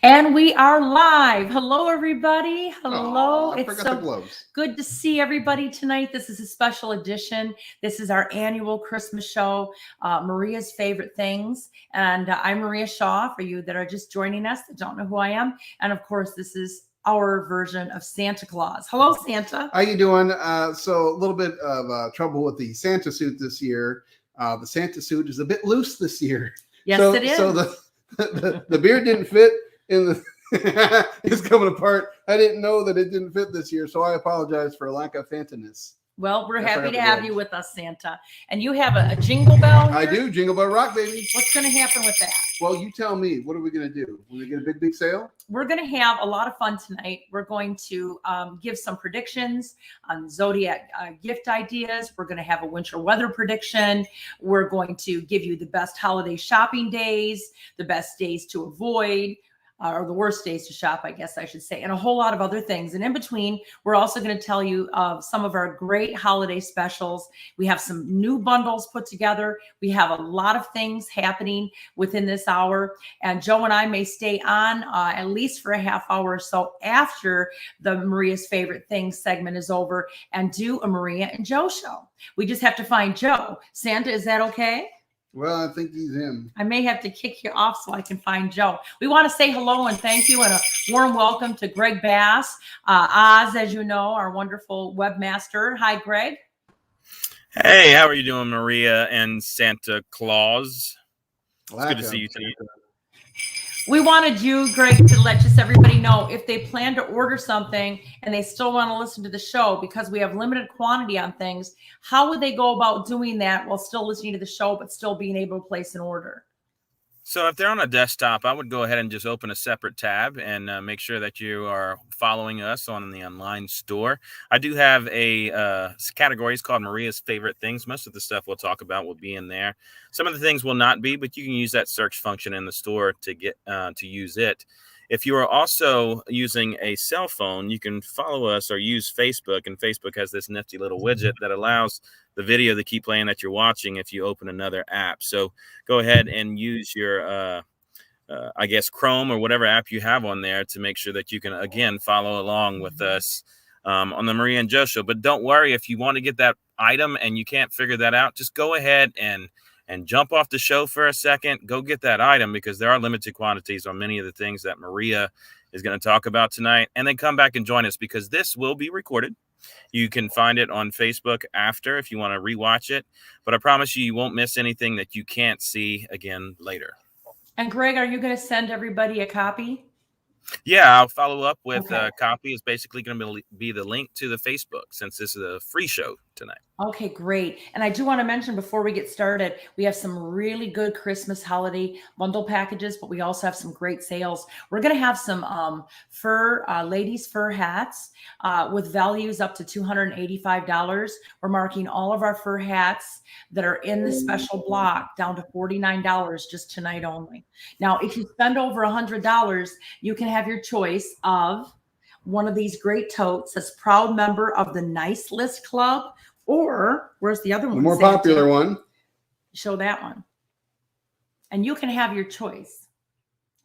And we are live. Hello, everybody. Hello. I forgot the gloves. Good to see everybody tonight. This is a special edition. This is our annual Christmas show, Maria's Favorite Things. And I'm Maria Shaw, for you that are just joining us that don't know who I am. And of course, this is our version of Santa Claus. Hello, Santa. How you doing? So a little bit of trouble with the Santa suit this year. The Santa suit is a bit loose this year. Yes, it is. So the beard didn't fit. It's coming apart. I didn't know that it didn't fit this year, so I apologize for a lack of fanciness. Well, we're happy to have you with us, Santa. And you have a jingle bell here? I do. Jingle Bell Rock, baby. What's going to happen with that? Well, you tell me. What are we going to do? We're going to get a big sale? We're going to have a lot of fun tonight. We're going to give some predictions on Zodiac gift ideas. We're going to have a winter weather prediction. We're going to give you the best holiday shopping days, the best days to avoid, or the worst days to shop, I guess I should say, and a whole lot of other things. And in between, we're also going to tell you of some of our great holiday specials. We have some new bundles put together. We have a lot of things happening within this hour. And Joe and I may stay on at least for a half hour or so after the Maria's Favorite Things segment is over and do a Maria and Joe show. We just have to find Joe. Santa, is that okay? Well, I think he's in. I may have to kick you off so I can find Joe. We want to say hello and thank you and a warm welcome to Greg Bass, Oz, as you know, our wonderful webmaster. Hi, Greg. Hey, how are you doing, Maria and Santa Claus? It's good to see you tonight. We wanted you, Greg, to let just everybody know if they plan to order something and they still want to listen to the show because we have limited quantity on things. How would they go about doing that while still listening to the show, but still being able to place an order? So if they're on a desktop, I would go ahead and just open a separate tab and make sure that you are following us on the online store. I do have a categories called Maria's Favorite Things. Most of the stuff we'll talk about will be in there. Some of the things will not be, but you can use that search function in the store to get to use it. If you are also using a cell phone, you can follow us or use Facebook, and Facebook has this nifty little widget that allows the video to keep playing that you're watching if you open another app. So go ahead and use your, I guess, Chrome or whatever app you have on there to make sure that you can, again, follow along with us on the Maria and Joe show. But don't worry, if you want to get that item and you can't figure that out, just go ahead and jump off the show for a second. Go get that item because there are limited quantities on many of the things that Maria is going to talk about tonight. And then come back and join us because this will be recorded. You can find it on Facebook after if you want to rewatch it. But I promise you, you won't miss anything that you can't see again later. And Greg, are you going to send everybody a copy? Yeah, I'll follow up with a copy. It's basically going to be the link to the Facebook since this is a free show tonight. Okay, great. And I do want to mention before we get started, we have some really good Christmas holiday bundle packages, but we also have some great sales. We're going to have some ladies' fur hats with values up to $285. We're marking all of our fur hats that are in the special block down to $49 just tonight only. Now, if you spend over $100, you can have your choice of one of these great totes as proud member of the Nice List Club. Or where's the other one? The more popular one. Show that one. And you can have your choice.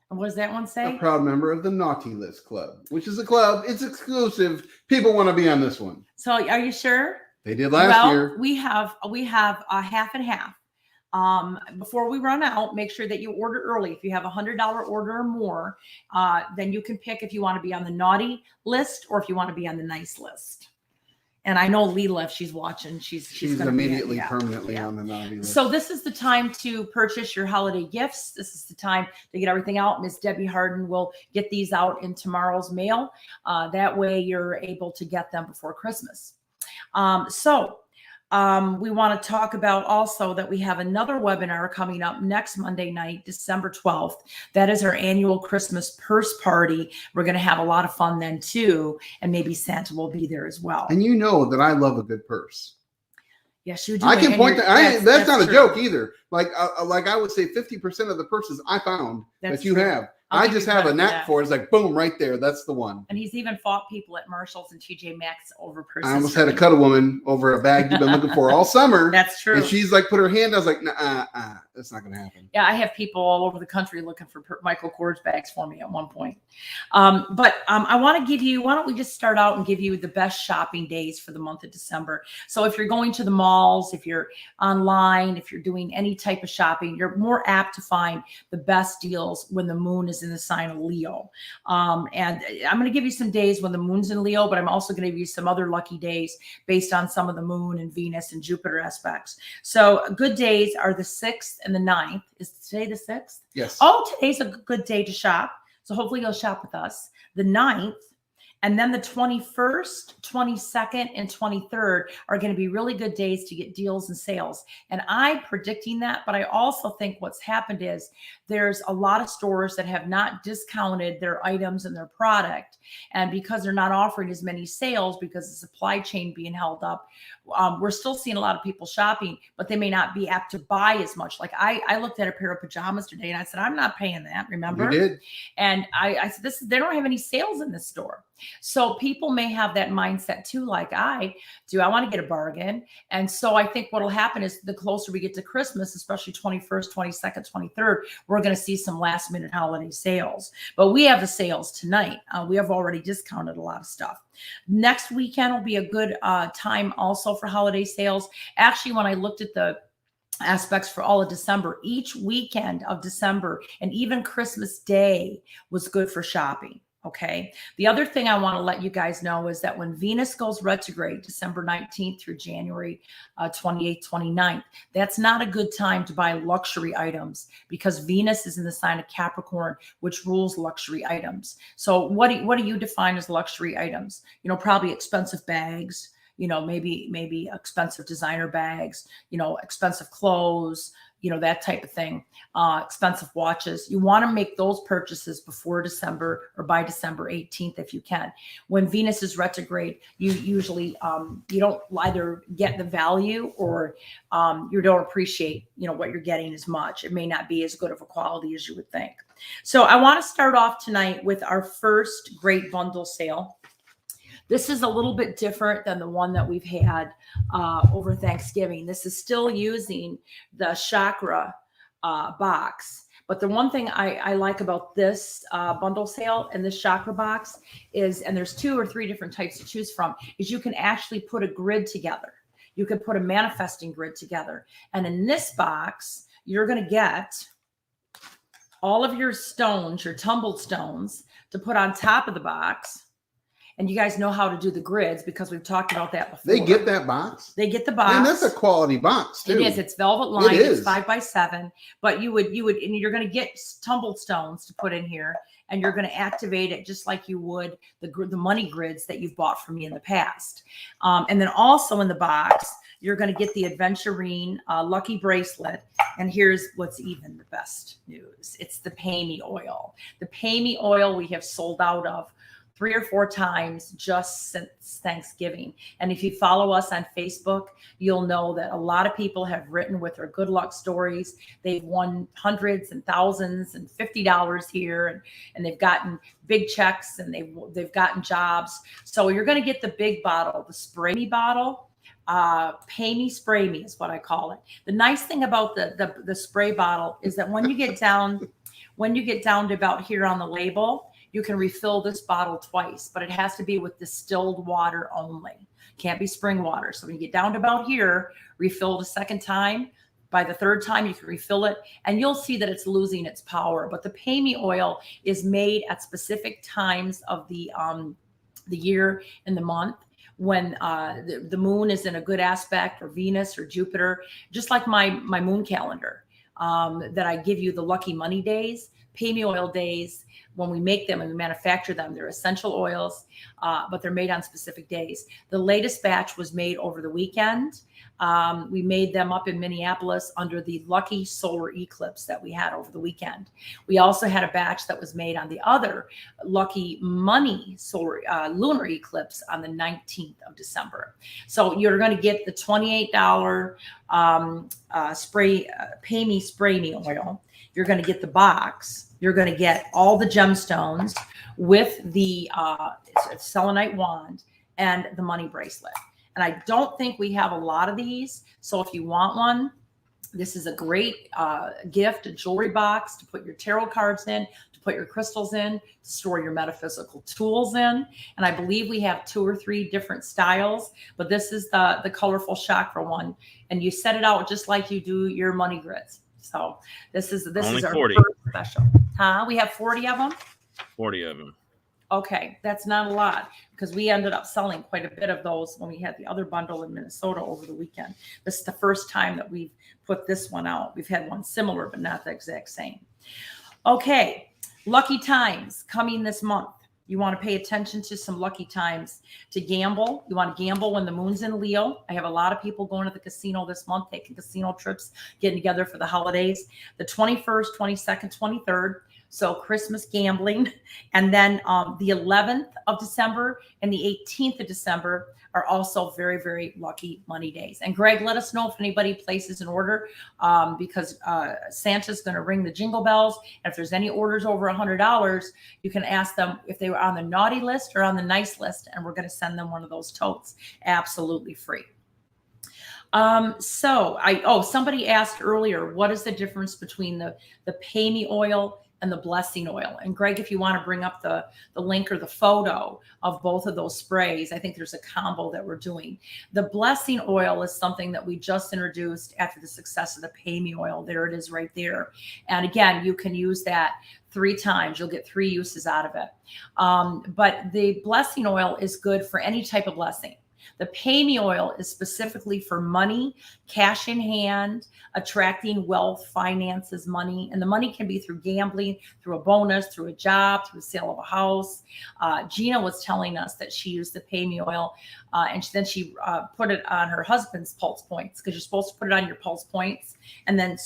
And what does that one say? A proud member of the Naughty List Club, which is a club. It's exclusive. People want to be on this one. So are you sure? They did last year. We have a half and half. Before we run out, make sure that you order early. If you have $100 order or more, then you can pick if you want to be on the naughty list or if you want to be on the nice list. And I know Leela, if she's watching, she's immediately permanently on the naughty list. So this is the time to purchase your holiday gifts. This is the time to get everything out. Miss Debbie Harden will get these out in tomorrow's mail. That way you're able to get them before Christmas. We want to talk about also that we have another webinar coming up next Monday night, December 12th. That is our annual Christmas purse party. We're going to have a lot of fun then too. And maybe Santa will be there as well. And you know that I love a good purse. Yes, you do. I can point that. That's not a joke either. Like I would say 50% of the purses I found that you have, I just have a knack for it. It's like, boom, right there. That's the one. And he's even fought people at Marshalls and TJ Maxx over I almost had to cut a woman over a bag you've been looking for all summer. That's true. And she's like, put her hand. I was like, nah, that's not going to happen. Yeah, I have people all over the country looking for Michael Kors bags for me at one point. But I want to give you, why don't we just start out and give you the best shopping days for the month of December. So if you're going to the malls, if you're online, if you're doing any type of shopping, you're more apt to find the best deals when the moon is in the sign of Leo. And I'm going to give you some days when the moon's in Leo, but I'm also going to give you some other lucky days based on some of the moon and Venus and Jupiter aspects. So good days are the 6th and the 9th. Is today the 6th? Yes. Oh, today's a good day to shop. So hopefully you'll shop with us. The 9th, and then the 21st, 22nd, and 23rd are going to be really good days to get deals and sales. And I'm predicting that, but I also think what's happened is there's a lot of stores that have not discounted their items and their product. And because they're not offering as many sales because the supply chain being held up, we're still seeing a lot of people shopping, but they may not be apt to buy as much. Like I looked at a pair of pajamas today and I said, I'm not paying that. Remember? You did. And I said, they don't have any sales in this store. So people may have that mindset too, like I do. I want to get a bargain. And so I think what will happen is the closer we get to Christmas, especially 21st, 22nd, 23rd, we're going to see some last minute holiday sales. But we have the sales tonight. We have already discounted a lot of stuff. Next weekend will be a good time also for holiday sales. Actually, when I looked at the aspects for all of December, each weekend of December and even Christmas Day was good for shopping. Okay. The other thing I want to let you guys know is that when Venus goes retrograde, December 19th through January 28th, 29th, that's not a good time to buy luxury items because Venus is in the sign of Capricorn, which rules luxury items. So what do you define as luxury items? You know, probably expensive bags, you know, maybe expensive designer bags, you know, expensive clothes, you know, that type of thing, expensive watches. You want to make those purchases before December or by December 18th, if you can. When Venus is retrograde, you usually, you don't either get the value or you don't appreciate, you know, what you're getting as much. It may not be as good of a quality as you would think. So I want to start off tonight with our first great bundle sale. This is a little bit different than the one that we've had over Thanksgiving. This is still using the chakra box. But the one thing I like about this bundle sale and this chakra box is, and there's 2 or 3 different types to choose from, is you can actually put a grid together. You can put a manifesting grid together. And in this box, you're going to get all of your stones, your tumbled stones, to put on top of the box. And you guys know how to do the grids because we've talked about that before. They get that box? They get the box. Man, that's a quality box too. It is. It's velvet lined. It is. It's 5x7. But you would, and you're going to get tumbled stones to put in here, and you're going to activate it just like you would the money grids that you've bought from me in the past. And then also in the box, you're going to get the Adventurine Lucky Bracelet. And here's what's even the best news. It's the Pay Me oil. The Pay Me oil we have sold out of 3 or 4 times just since Thanksgiving. And if you follow us on Facebook, you'll know that a lot of people have written with their good luck stories. They've won hundreds and thousands and $50 here, and they've gotten big checks, and they've gotten jobs. So you're going to get the big bottle, the Spray Me bottle. Pay Me, Spray Me is what I call it. The nice thing about the spray bottle is that when you get down to about here on the label, you can refill this bottle twice, but it has to be with distilled water only. Can't be spring water. So when you get down to about here, refill it a second time. By the 3rd time, you can refill it, and you'll see that it's losing its power. But the Pay Me oil is made at specific times of the year and the month when the moon is in a good aspect, or Venus or Jupiter, just like my moon calendar that I give you the lucky money days. Pay Me oil days, when we make them and we manufacture them, they're essential oils, but they're made on specific days. The latest batch was made over the weekend. We made them up in Minneapolis under the lucky solar eclipse that we had over the weekend. We also had a batch that was made on the other lucky money solar lunar eclipse on the 19th of December. So you're going to get the $28 Pay Me Spray Me oil. you're going to get the box. You're going to get all the gemstones with the selenite wand and the money bracelet. And I don't think we have a lot of these. So if you want one, this is a great gift, a jewelry box to put your tarot cards in, to put your crystals in, to store your metaphysical tools in. And I believe we have 2 or 3 different styles, but this is the colorful chakra one. And you set it out just like you do your money grids. So this is our 40. first special. We have 40 of them? 40 of them. Okay, that's not a lot because we ended up selling quite a bit of those when we had the other bundle in Minnesota over the weekend. This is the first time that we've put this one out. We've had one similar, but not the exact same. Okay, lucky times coming this month. You want to pay attention to some lucky times to gamble. You want to gamble when the moon's in Leo. I have a lot of people going to the casino this month, taking casino trips, getting together for the holidays. The 21st, 22nd, 23rd. So Christmas gambling. And then the 11th of December and the 18th of December are also very, very lucky money days. And Greg, let us know if anybody places an order because Santa's going to ring the jingle bells. And if there's any orders over $100, you can ask them if they were on the naughty list or on the nice list. And we're going to send them one of those totes absolutely free. Somebody asked earlier, what is the difference between the Pay Me oil and the blessing oil? And Greg, if you want to bring up the link or the photo of both of those sprays, I think there's a combo that we're doing. The blessing oil is something that we just introduced after the success of the Pay Me oil. There it is right there. And again, you can use that 3 times. You'll get 3 uses out of it. But the blessing oil is good for any type of blessing. The Pay Me oil is specifically for money, cash in hand, attracting wealth, finances, money. And the money can be through gambling, through a bonus, through a job, through the sale of a house. Gina was telling us that she used the Pay Me oil and then she put it on her husband's pulse points because you're supposed to put it on your pulse points and then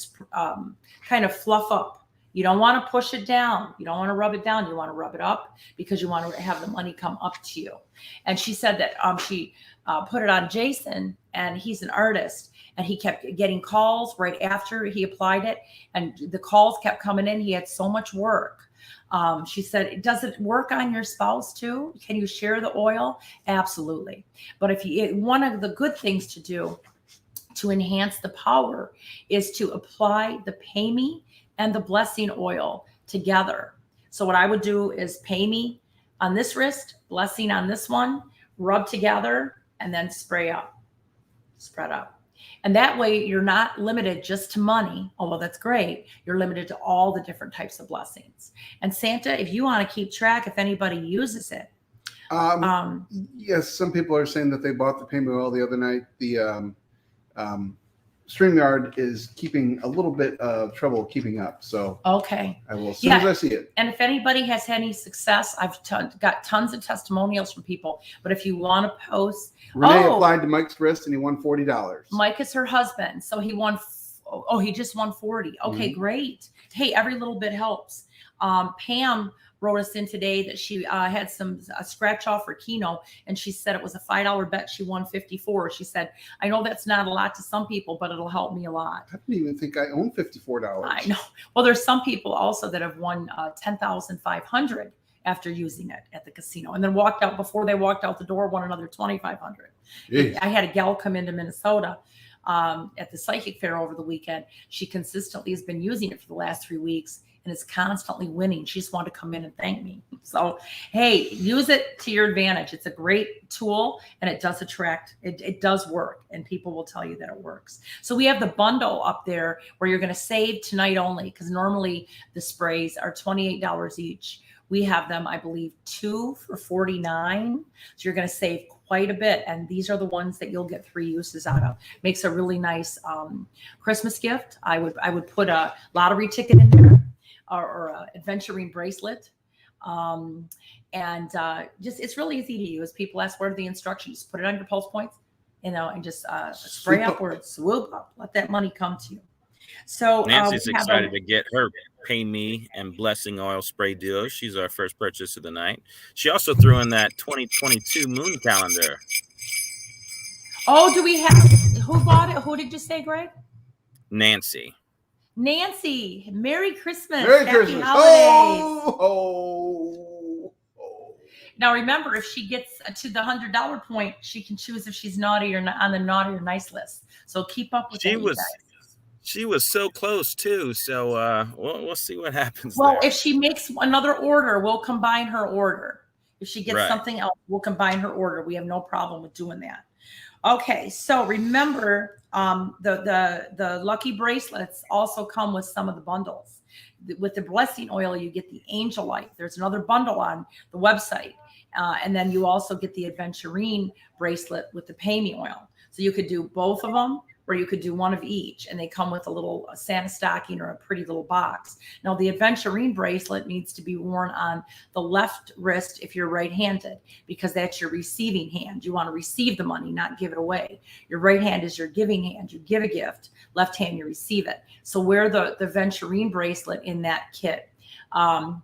kind of fluff up. You don't want to push it down. You don't want to rub it down. You want to rub it up because you want to have the money come up to you. And she said that she put it on Jason, and he's an artist, and he kept getting calls right after he applied it, and the calls kept coming in. He had so much work. She said, does it work on your spouse too? Can you share the oil? Absolutely. But one of the good things to do to enhance the power is to apply the Pay Me and the blessing oil together. So what I would do is Pay Me on this wrist, blessing on this one, rub together, and then spread out. And that way you're not limited just to money, although that's great. You're limited to all the different types of blessings. And Santa, if you want to keep track, if anybody uses it. Yes, some people are saying that they bought the Pay Me oil the other night. The StreamYard is keeping a little bit of trouble keeping up. So okay, I will as soon as I see it. And if anybody has any success, I've got tons of testimonials from people. But if you want to post, Renee applied to Mike's wrist and he won $40. Mike is her husband, so he won. He just won 40. Okay, great. Hey, every little bit helps. Pam wrote us in today that she had a scratch off for Keno, and she said it was a $5 bet. She won 54. She said, I know that's not a lot to some people, but it'll help me a lot. I didn't even think I own $54. I know. Well, there's some people also that have won $10,500 after using it at the casino, and then before they walked out the door, won another $2,500. I had a gal come into Minnesota at the psychic fair over the weekend. She consistently has been using it for the last 3 weeks and is constantly winning. She just wanted to come in and thank me. So, hey, use it to your advantage. It's a great tool and it does attract, it does work, and people will tell you that it works. So we have the bundle up there where you're going to save tonight only, because normally the sprays are $28 each. We have them, I believe, 2 for $49. So you're going to save quite a bit. And these are the ones that you'll get 3 uses out of. Makes a really nice Christmas gift. I would put a lottery ticket in there or a adventuring bracelet. Just it's really easy to use. People ask, what are the instructions? Just put it on your pulse points, and just spray upwards, swoop up, let that money come to you. So Nancy's excited to get her Pay Me and Blessing Oil Spray Duo. She's our first purchase of the night. She also threw in that 2022 moon calendar. Oh, do we have? Who bought it? Who did you say, Greg? Nancy. Nancy, Merry Christmas. Merry Happy Christmas. holidays. Oh. Now remember, if she gets to the $100 point, she can choose if she's naughty or not on the naughty or nice list. So keep up with that, you guys. She was so close too. So we'll see what happens. Well, there. if she makes another order, we'll combine her order. If she gets something else, we'll combine her order. We have no problem with doing that. Okay, so remember, the lucky bracelets also come with some of the bundles. With the blessing oil, you get the angel light. There's another bundle on the website. And then you also get the aventurine bracelet with the pay me oil. So you could do both of them, or you could do one of each, and they come with a little Santa stocking or a pretty little box. Now, the aventurine bracelet needs to be worn on the left wrist if you're right-handed, because that's your receiving hand. You want to receive the money, not give it away. Your right hand is your giving hand. You give a gift. Left hand, you receive it. So wear the aventurine bracelet in that kit on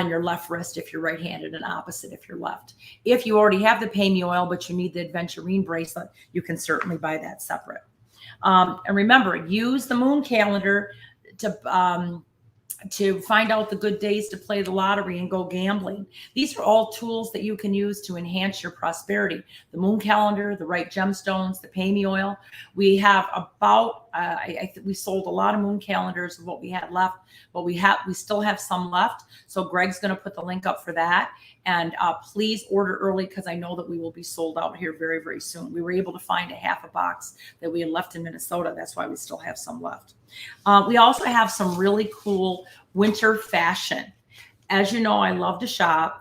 your left wrist if you're right-handed, and opposite if you're left. If you already have the pay me oil, but you need the aventurine bracelet, you can certainly buy that separate. And remember, use the moon calendar to find out the good days to play the lottery and go gambling. These are all tools that you can use to enhance your prosperity. The moon calendar, the right gemstones, the pay me oil. We have about, we sold a lot of moon calendars of what we had left, but we still have some left. So Greg's going to put the link up for that. And please order early, because I know that we will be sold out here very, very soon. We were able to find a half a box that we had left in Minnesota. That's why we still have some left. We also have some really cool winter fashion. As you know, I love to shop.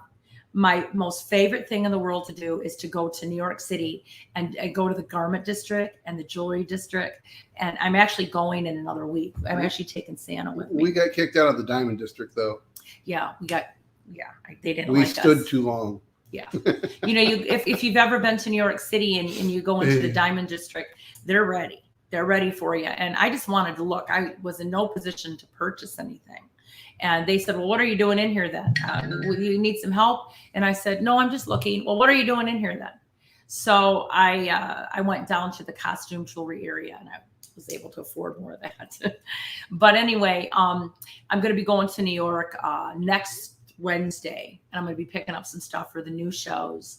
My most favorite thing in the world to do is to go to New York City and go to the garment district and the jewelry district. And I'm actually going in another week. I'm actually taking Santa with me. We got kicked out of the diamond district, though. Yeah, they didn't We like us. stood too long. Yeah. You know, if you've ever been to New York City and you go into the diamond district, they're ready. They're ready for you. And I just wanted to look. I was in no position to purchase anything. And they said, well, what are you doing in here then? You need some help? And I said, no, I'm just looking. Well, what are you doing in here then? So I went down to the costume jewelry area, and I was able to afford more of that. But anyway, I'm going to be going to New York next Wednesday, and I'm going to be picking up some stuff for the new shows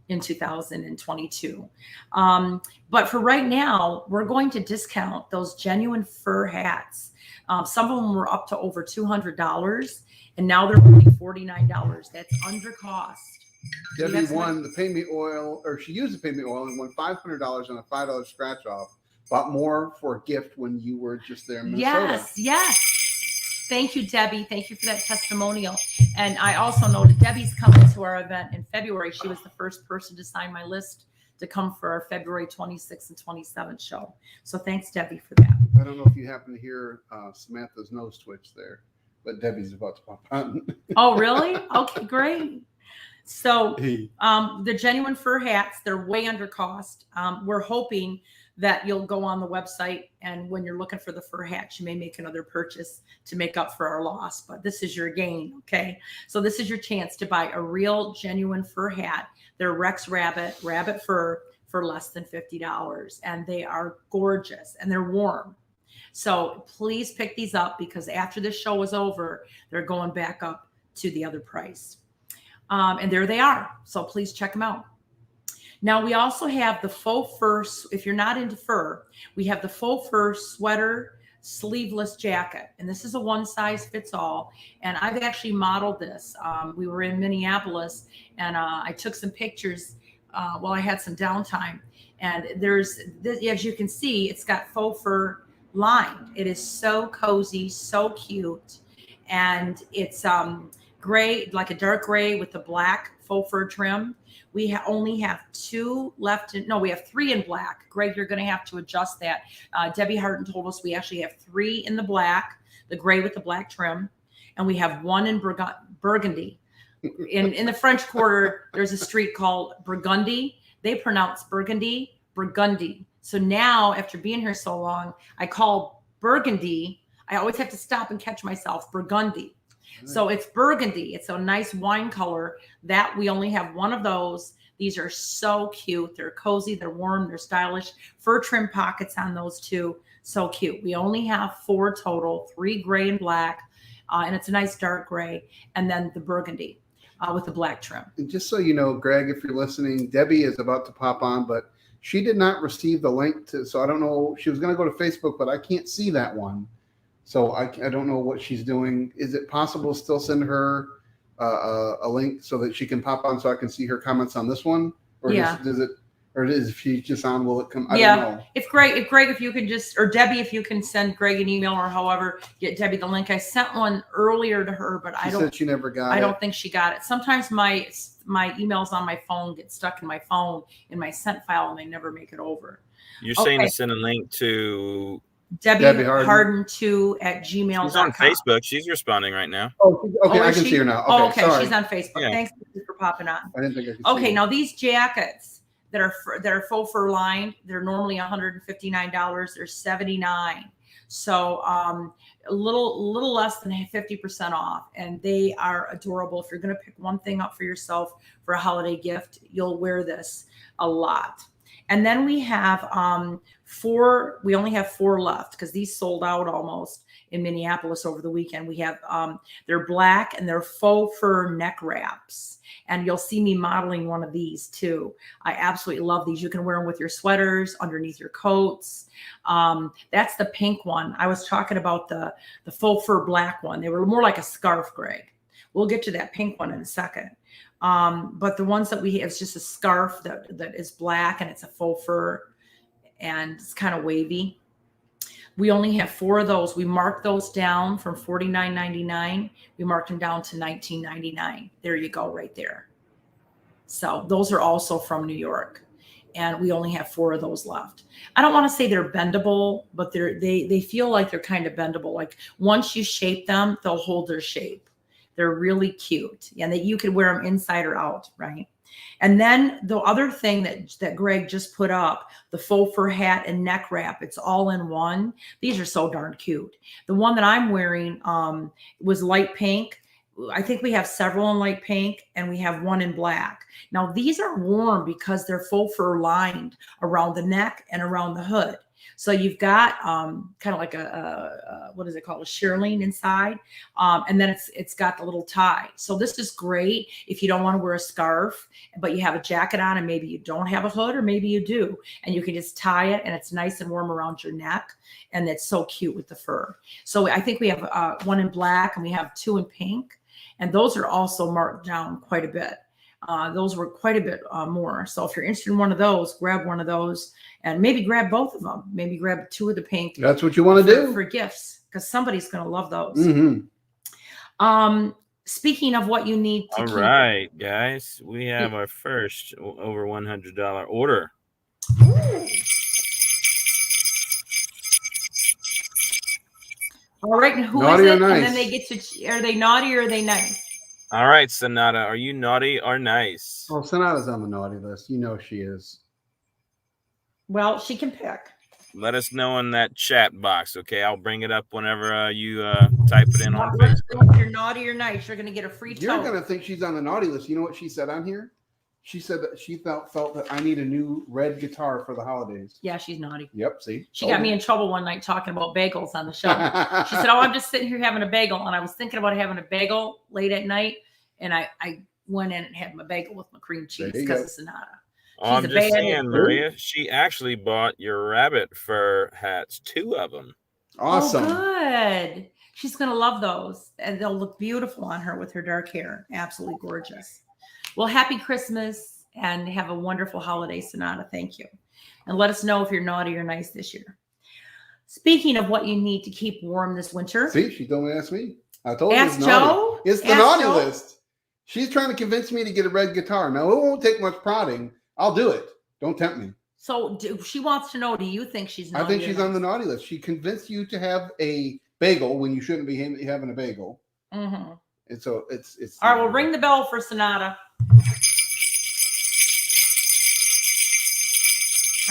in 2022. But for right now, we're going to discount those genuine fur hats. Some of them were up to over $200, and now they're only $49. That's under cost. Debbie won the pay me oil, or she used the pay me oil and won $500 on a $5 scratch off. Bought more for a gift when you were just there in Minnesota. Yes. Thank you, Debbie. Thank you for that testimonial. And I also know that Debbie's coming to our event in February. She was the first person to sign my list to come for our February 26th and 27th show. So thanks, Debbie, for that. I don't know if you happen to hear Samantha's nose twitch there, but Debbie's about to pop on. Oh, really? Okay, great. So the genuine fur hats, they're way under cost. We're hoping that you'll go on the website, and when you're looking for the fur hats, you may make another purchase to make up for our loss. But this is your gain, okay? So this is your chance to buy a real genuine fur hat. They're Rex rabbit fur for less than $50, and they are gorgeous and they're warm. So please pick these up, because after this show is over, they're going back up to the other price. And there they are. So please check them out. Now, we also have the faux fur. If you're not into fur, we have the faux fur sweater sleeveless jacket. And this is a one size fits all. And I've actually modeled this. We were in Minneapolis, and I took some pictures while I had some downtime. And there's, as you can see, it's got faux fur lined. It is so cozy, so cute. And it's gray, like a dark gray with the black faux fur trim. We only have two left. We have three in black. Greg, you're going to have to adjust that. Debbie Harton told us we actually have three in the black, the gray with the black trim, and we have one in burgundy. In the French Quarter, there's a street called Burgundy. They pronounce burgundy. So now, after being here so long, I call burgundy. I always have to stop and catch myself. Burgundy. So it's burgundy. It's a nice wine color that we only have one of those. These are so cute. They're cozy, they're warm, they're stylish. Fur trim pockets on those too. So cute. We only have 4 total, 3 gray and black, and it's a nice dark gray, and then the burgundy with the black trim. And just so you know, Greg, if you're listening, Debbie is about to pop on, but she did not receive the link to, so I don't know. She was going to go to Facebook, but I can't see that one. So I don't know what she's doing. Is it possible to still send her a link so that she can pop on so I can see her comments on this one? Or does it, or is she just on? Will it come? I don't know. If Greg, if you can just, or Debbie, if you can send Greg an email or however, get Debbie the link. I sent one earlier to her, but She said she never got it. I don't think she got it. Sometimes my emails on my phone get stuck in my phone in my sent file and they never make it over. You're saying to send a link to Debbie Harden 2 at gmail.com. She's on Facebook. She's responding right now. Oh, okay. I can see her now. Okay, sorry. She's on Facebook. Yeah. Thanks for popping on. I didn't think I could see her. Now these jackets that are faux fur lined, they're normally $159. They're $79. So a little less than 50% off, and they are adorable. If you're going to pick one thing up for yourself for a holiday gift, you'll wear this a lot. And then we have 4. We only have 4 left because these sold out almost in Minneapolis over the weekend. We have they're black and they're faux fur neck wraps, and you'll see me modeling one of these too. I absolutely love these. You can wear them with your sweaters, underneath your coats. That's the pink one. I was talking about the faux fur black one. They were more like a scarf, Greg. We'll get to that pink one in a second. But the ones that we have is just a scarf that is black and it's a faux fur and it's kind of wavy. We only have 4 of those. We marked those down from $49.99. We marked them down to $19.99. There you go, right there. So those are also from New York, and we only have 4 of those left. I don't want to say they're bendable, but they feel like they're kind of bendable. Like once you shape them, they'll hold their shape. They're really cute, and that you could wear them inside or out, right? And then the other thing that Greg just put up, the faux fur hat and neck wrap, it's all in one. These are so darn cute. The one that I'm wearing was light pink. I think we have several in light pink, and we have one in black. Now these are warm because they're faux fur lined around the neck and around the hood. So you've got kind of like a what is it called? A shearling inside. And then it's got the little tie. So this is great if you don't want to wear a scarf, but you have a jacket on and maybe you don't have a hood or maybe you do. And you can just tie it and it's nice and warm around your neck. And it's so cute with the fur. So I think we have one in black and we have 2 in pink. And those are also marked down quite a bit. Those were quite a bit more. So if you're interested in one of those, grab one of those and maybe grab both of them. Maybe grab 2 of the pink. That's what you want to do for gifts, because somebody's going to love those. Mm-hmm. Speaking of what you need to keep. All right, guys, we have our first over $100 order. All right, and who is it? Nice? And then they get to, are they naughty or are they nice? All right, Sonata, are you naughty or nice? Oh, Sonata's on the naughty list. You know she is. Well, she can pick. Let us know in that chat box, okay? I'll bring it up whenever you type it in on Facebook. If you're naughty or nice, you're going to get a free tote. You're going to think she's on the naughty list. You know what she said on here? She said that she felt that I need a new red guitar for the holidays. Yeah, she's naughty. Yep, see? She got me in trouble one night talking about bagels on the show. She said, oh, I'm just sitting here having a bagel. And I was thinking about having a bagel late at night. And I went in and had my bagel with my cream cheese because of Sonata. I'm just saying, Maria, she actually bought your rabbit fur hats, 2 of them. Awesome. Oh, good. She's going to love those. And they'll look beautiful on her with her dark hair. Absolutely gorgeous. Well, happy Christmas and have a wonderful holiday, Sonata. Thank you. And let us know if you're naughty or nice this year. Speaking of what you need to keep warm this winter. See, she don't ask me. I told you it's Joe. It's the naughty list. She's trying to convince me to get a red guitar. Now, it won't take much prodding. I'll do it. Don't tempt me. So she wants to know, do you think she's naughty? I think she's on the naughty list. She convinced you to have a bagel when you shouldn't be having a bagel. Mm-hmm. And so it's all right, we'll ring the bell for Sonata.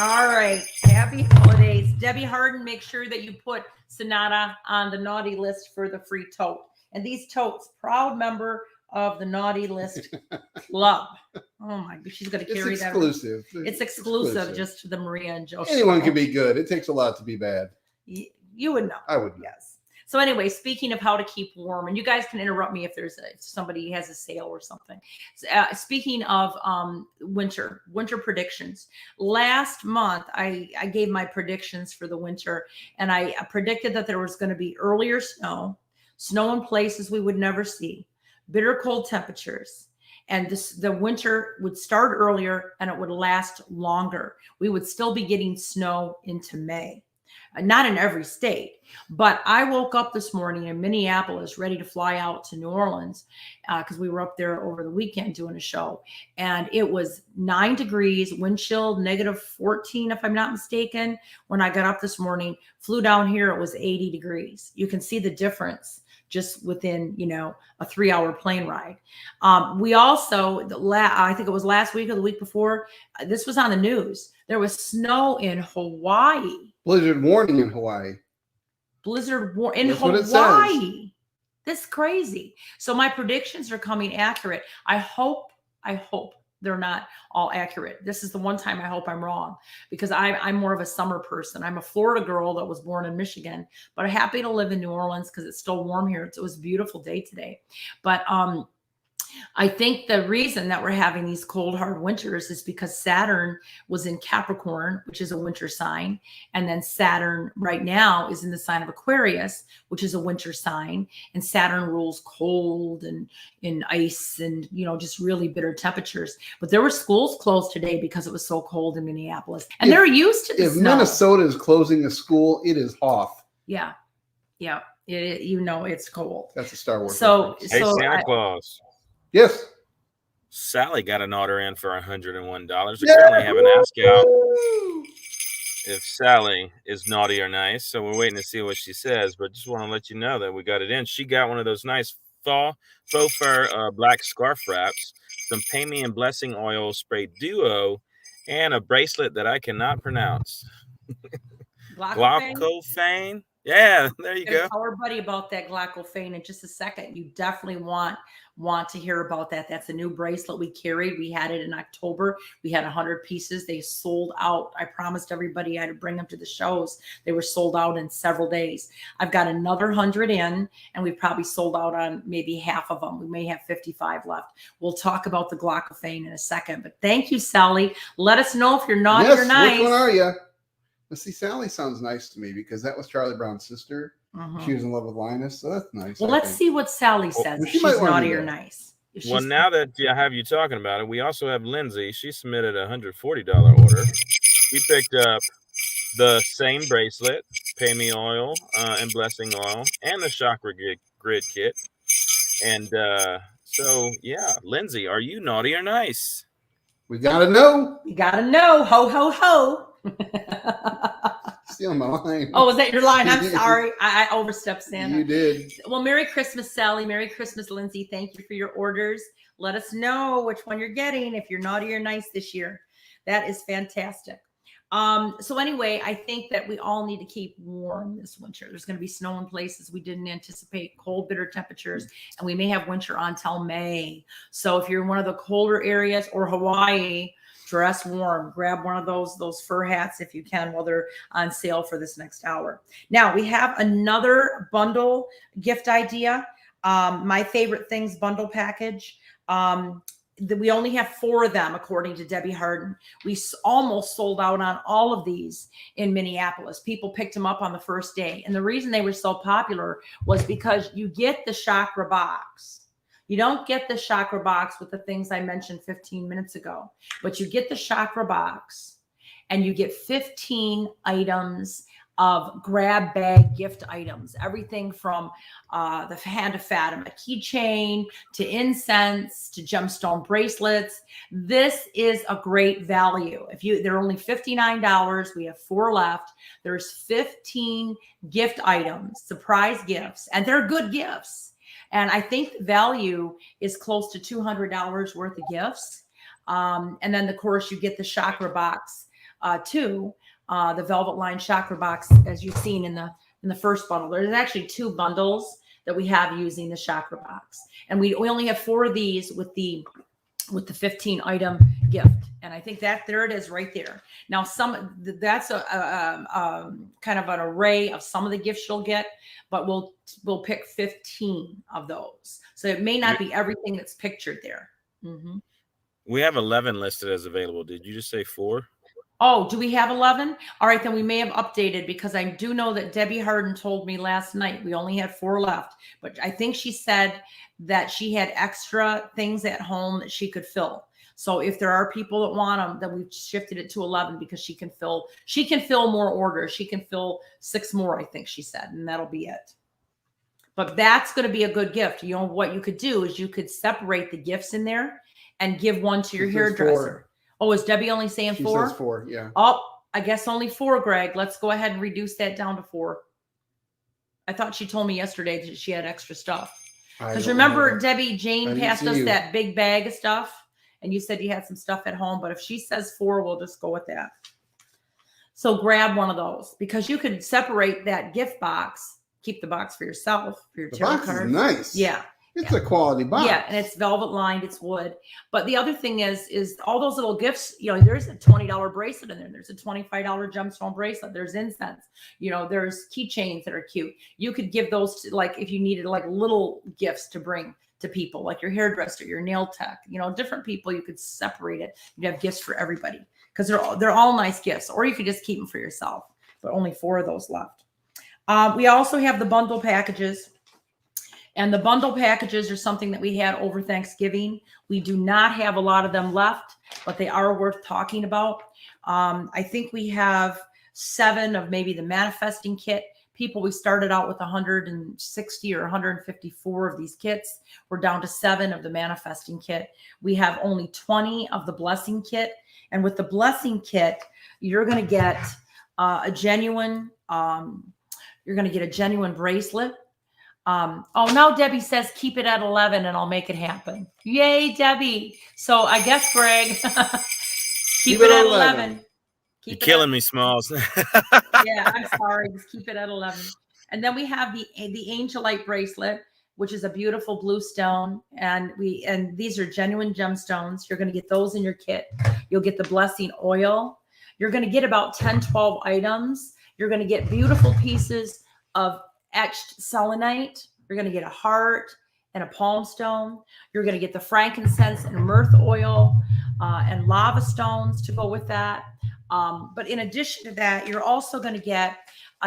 All right. Happy holidays. Debbie Harden, make sure that you put Sonata on the naughty list for the free tote. And these totes, proud member of the naughty list club. Oh my God, she's going to It's carry that. exclusive. It's exclusive just to the Maria and Joe Anyone show. can be good. It takes a lot to be bad. You would know. I would know. Yes. So anyway, speaking of how to keep warm, and you guys can interrupt me if somebody has a sale or something. Speaking of winter predictions, last month I gave my predictions for the winter, and I predicted that there was going to be earlier snow in places we would never see, bitter cold temperatures, and the winter would start earlier and it would last longer. We would still be getting snow into May. Not in every state, but I woke up this morning in Minneapolis ready to fly out to New Orleans because we were up there over the weekend doing a show, and it was 9 degrees, wind chill, -14 if I'm not mistaken. When I got up this morning, flew down here, it was 80 degrees. You can see the difference just within, a 3-hour plane ride. We also, I think it was last week or the week before, this was on the news. There was snow in Hawaii. Blizzard warning in Hawaii. In Hawaii. That's crazy. So my predictions are coming accurate. I hope they're not all accurate. This is the one time I hope I'm wrong, because I'm more of a summer person. I'm a Florida girl that was born in Michigan, but I'm happy to live in New Orleans because it's still warm here. It was a beautiful day today. But I think the reason that we're having these cold, hard winters is because Saturn was in Capricorn, which is a winter sign. And then Saturn right now is in the sign of Aquarius, which is a winter sign. And Saturn rules cold and ice and, just really bitter temperatures. But there were schools closed today because it was so cold in Minneapolis. And they're used to the snow. Minnesota is closing a school, it is Hoth. Yeah. Yeah. It's cold. That's a Star Wars. Hey, Santa Claus. Yes. Sally got an order in for $101. I currently haven't asked out if Sally is naughty or nice, so we're waiting to see what she says. But just want to let you know that we got it in. She got one of those nice faux fur black scarf wraps, some Pay Me and Blessing Oil Spray Duo, and a bracelet that I cannot pronounce. Glaucophane. Yeah, there you go. Tell our buddy about that glaucophane in just a second. You definitely want to hear about that. That's a new bracelet we carried. We had it in October. We had 100 pieces. They sold out. I promised everybody I'd bring them to the shows. They were sold out in several days. I've got another 100 in, and we've probably sold out on maybe half of them. We may have 55 left. We'll talk about the glaucophane in a second. But thank you, Sally. Let us know if you're naughty or nice. Which one are you? Let's see, Sally sounds nice to me because that was Charlie Brown's sister. Mm-hmm. She was in love with Linus, so that's nice. Well, let's see what Sally says. If she's naughty or nice. Well, now that I have you talking about it, we also have Lindsay. She submitted a $140 order. She picked up the same bracelet, Pay Me Oil and Blessing Oil, and the Chakra Grid Kit. And so, yeah, Lindsay, are you naughty or nice? We gotta know. We gotta know. Ho, ho, ho. Stealing my line. Oh, was that your line? I'm sorry. I overstepped Santa. You did. Well, Merry Christmas, Sally. Merry Christmas, Lindsay. Thank you for your orders. Let us know which one you're getting, if you're naughty or nice this year. That is fantastic. So anyway, I think that we all need to keep warm this winter. There's going to be snow in places we didn't anticipate, cold, bitter temperatures, and we may have winter until May. So if you're in one of the colder areas or Hawaii, dress warm. Grab one of those fur hats if you can while they're on sale for this next hour. Now we have another bundle gift idea. My Favorite Things bundle package. We only have 4 of them, according to Debbie Harden. We almost sold out on all of these in Minneapolis. People picked them up on the first day. And the reason they were so popular was because you get the chakra box. You don't get the chakra box with the things I mentioned 15 minutes ago, but you get the chakra box and you get 15 items of grab bag gift items, everything from the Hand of Fatima keychain to incense to gemstone bracelets. This is a great value. They're only $59. We have 4 left. There's 15 gift items, surprise gifts, and they're good gifts. And I think the value is close to $200 worth of gifts. And then, of course, you get the chakra box too, the velvet line chakra box, as you've seen in the first bundle. There's actually 2 bundles that we have using the chakra box. And we only have 4 of these with the with the 15 item gift. And I think that there it is right there. Now, that's a kind of an array of some of the gifts you'll get, but we'll pick 15 of those. So it may not be everything that's pictured there. Mm-hmm. We have 11 listed as available. Did you just say 4? Oh, do we have 11? All right, then we may have updated, because I do know that Debbie Harden told me last night we only had 4 left. But I think she said that she had extra things at home that she could fill. So if there are people that want them, then we've shifted it to 11, because she can fill more orders. She can fill 6 more, I think she said, and that'll be it. But that's going to be a good gift. You know, what you could do is you could separate the gifts in there and give one to your hairdresser. Oh, is Debbie only saying 4? She says 4, yeah. Oh, I guess only 4, Greg. Let's go ahead and reduce that down to 4. I thought she told me yesterday that she had extra stuff. Because remember, Debbie, Jane passed us that big bag of stuff, and you said you had some stuff at home. But if she says 4, we'll just go with that. So grab one of those, because you could separate that gift box, keep the box for yourself, for your tarot cards. The box is nice. Yeah. It's a quality box. Yeah, and it's velvet lined, it's wood. But the other thing is all those little gifts, you know, there's a $20 bracelet in there. There's a $25 gemstone bracelet. There's incense. You know, there's keychains that are cute. You could give those to, like, if you needed like little gifts to bring to people, like your hairdresser, your nail tech, you know, different people, you could separate it. You'd have gifts for everybody, because they're all nice gifts. Or you could just keep them for yourself. But only 4 of those left. We also have the bundle packages. And the bundle packages are something that we had over Thanksgiving. We do not have a lot of them left, but they are worth talking about. I think we have 7 of maybe the manifesting kit. People, we started out with 160 or 154 of these kits. We're down to 7 of the manifesting kit. We have only 20 of the blessing kit. And with the blessing kit, you're going to get a genuine bracelet. Now Debbie says keep it at 11 and I'll make it happen. Yay, Debbie. So I guess, Greg, keep it at 11. You're killing me, Smalls. Yeah, I'm sorry. Just keep it at 11. And then we have the Angelite bracelet, which is a beautiful blue stone. And these are genuine gemstones. You're going to get those in your kit. You'll get the blessing oil. You're going to get about 10, 12 items. You're going to get beautiful pieces of etched selenite. You're going to get a heart and a palm stone. You're going to get the frankincense and myrrh oil and lava stones to go with that. But in addition to that, you're also going to get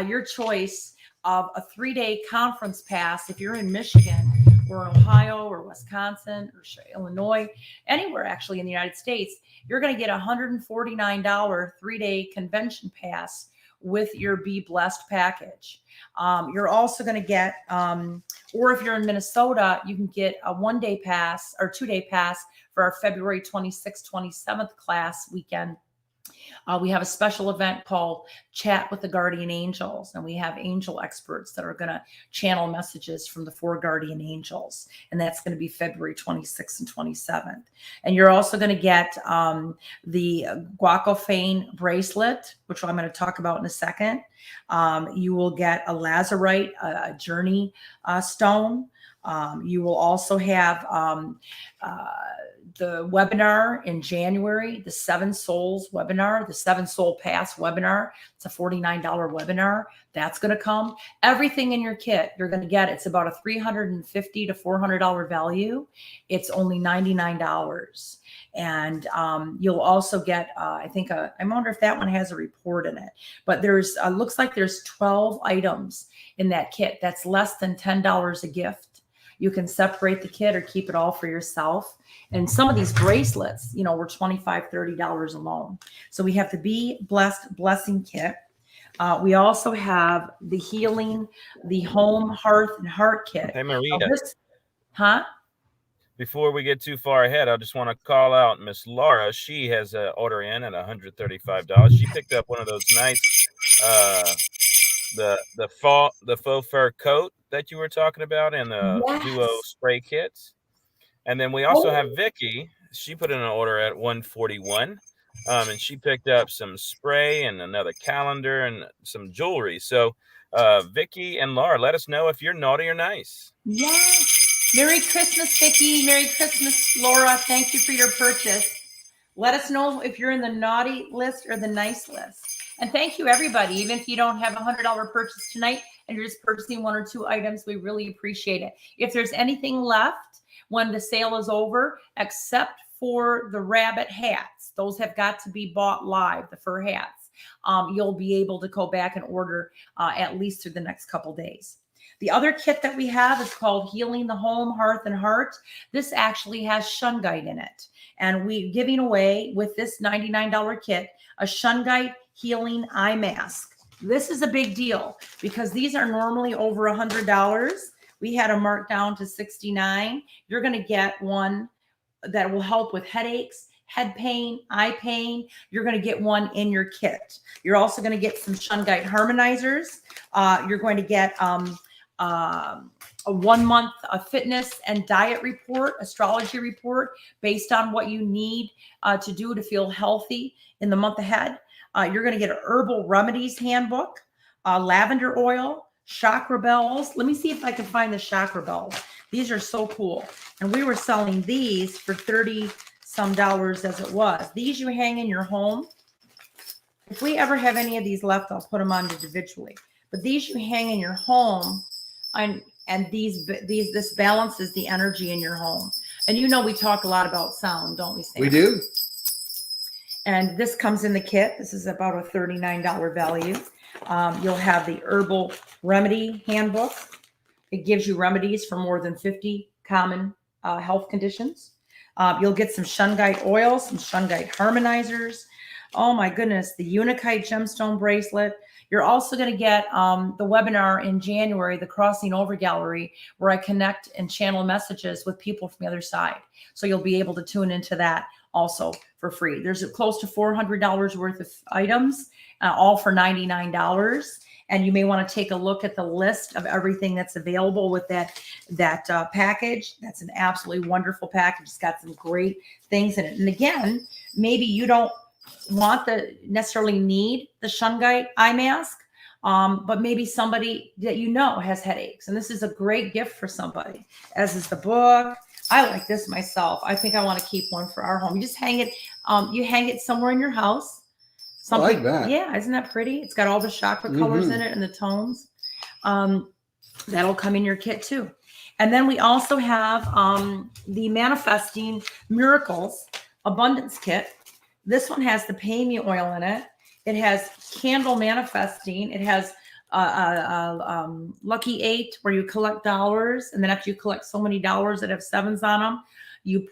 your choice of a 3-day conference pass if you're in Michigan or in Ohio or Wisconsin or Illinois, anywhere actually in the United States. You're going to get a $149 3-day convention pass with your Be Blessed package. You're also going to get, or if you're in Minnesota, you can get a 1-day pass or 2-day pass for our February 26th, 27th class weekend. We have a special event called Chat with the Guardian Angels, and we have angel experts that are going to channel messages from the 4 guardian angels, and that's going to be February 26th and 27th. And you're also going to get the Guacofane bracelet, which I'm going to talk about in a second. You will get a lazurite, a journey stone. You will also have the webinar in January, the 7 Souls webinar, the 7 Soul Pass webinar. It's a $49 webinar. That's going to come. Everything in your kit, you're going to get. It's about a $350 to $400 value. It's only $99. And you'll also get, I wonder if that one has a report in it, but there's, looks like there's 12 items in that kit. That's less than $10 a gift. You can separate the kit or keep it all for yourself. And some of these bracelets, you know, were $25, $30 alone. So we have the Be Blessed Blessing Kit. We also have the Healing, the Home, Hearth, and Heart Kit. Hey, Marita. Before we get too far ahead, I just want to call out Miss Laura. She has an order in at $135. She picked up one of those nice, the faux fur coat that you were talking about, and the duo spray kits. And then we also have Vicky. She put in an order at $141, and she picked up some spray and another calendar and some jewelry. So Vicky and Laura, let us know if you're naughty or nice. Yes. Merry Christmas, Vicki. Merry Christmas, Laura. Thank you for your purchase. Let us know if you're in the naughty list or the nice list. And thank you, everybody. Even if you don't have a $100 purchase tonight and you're just purchasing 1 or 2 items, we really appreciate it. If there's anything left when the sale is over, except for the rabbit hats, those have got to be bought live, the fur hats. You'll be able to go back and order at least through the next couple days. The other kit that we have is called Healing the Home, Hearth and Heart. This actually has shungite in it. And we're giving away with this $99 kit a shungite healing eye mask. This is a big deal because these are normally over $100. We had them marked down to $69. You're going to get one that will help with headaches, head pain, eye pain. You're going to get one in your kit. You're also going to get some shungite harmonizers. You're going to get a 1 month fitness and diet report, astrology report, based on what you need to do to feel healthy in the month ahead. You're going to get an herbal remedies handbook, lavender oil, chakra bells. Let me see if I can find the chakra bells. These are so cool. And we were selling these for $30 some as it was. These you hang in your home. If we ever have any of these left, I'll put them on individually. But these you hang in your home. And this balances the energy in your home. And you know we talk a lot about sound, don't we, Sam? We do. And this comes in the kit. This is about a $39 value. You'll have the herbal remedy handbook. It gives you remedies for more than 50 common health conditions. You'll get some shungite oil, some shungite harmonizers. Oh my goodness, the Unikite gemstone bracelet. You're also going to get the webinar in January, the Crossing Over Gallery, where I connect and channel messages with people from the other side. So you'll be able to tune into that also for free. There's close to $400 worth of items, all for $99. And you may want to take a look at the list of everything that's available with that package. That's an absolutely wonderful package. It's got some great things in it. And again, maybe you don't necessarily need the shungite eye mask, but maybe somebody that you know has headaches. And this is a great gift for somebody, as is the book. I like this myself. I think I want to keep one for our home. You just hang it. You hang it somewhere in your house. Something, I like that. Yeah, isn't that pretty? It's got all the chakra colors in it and the tones. That'll come in your kit too. And then we also have the Manifesting Miracles Abundance Kit. This one has the Pay Me oil in it. It has candle manifesting. It has Lucky 8, where you collect dollars, and then after you collect so many dollars that have sevens on them, you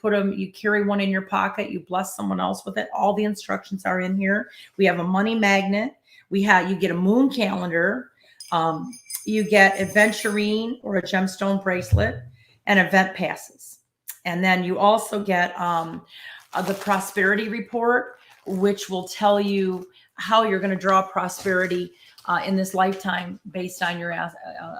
carry one in your pocket. You bless someone else with it. All the instructions are in here. We have a money magnet. You get a moon calendar. You get aventurine or a gemstone bracelet and event passes. And then you also get the prosperity report, which will tell you how you're going to draw prosperity in this lifetime based on your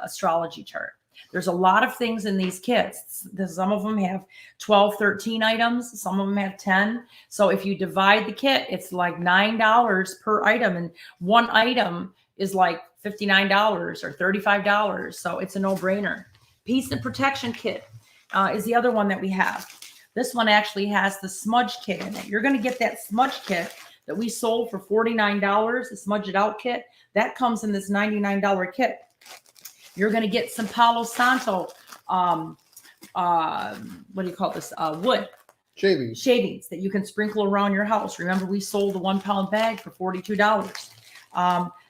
astrology chart. There's a lot of things in these kits. Some of them have 12, 13 items. Some of them have 10. So if you divide the kit, it's like $9 per item. And one item is like $59 or $35. So it's a no-brainer. Peace and Protection Kit is the other one that we have. This one actually has the smudge kit in it. You're going to get that smudge kit that we sold for $49, the Smudge It Out kit. That comes in this $99 kit. You're going to get some Palo Santo, what do you call this? Wood. Shavings that you can sprinkle around your house. Remember, we sold the 1 pound bag for $42.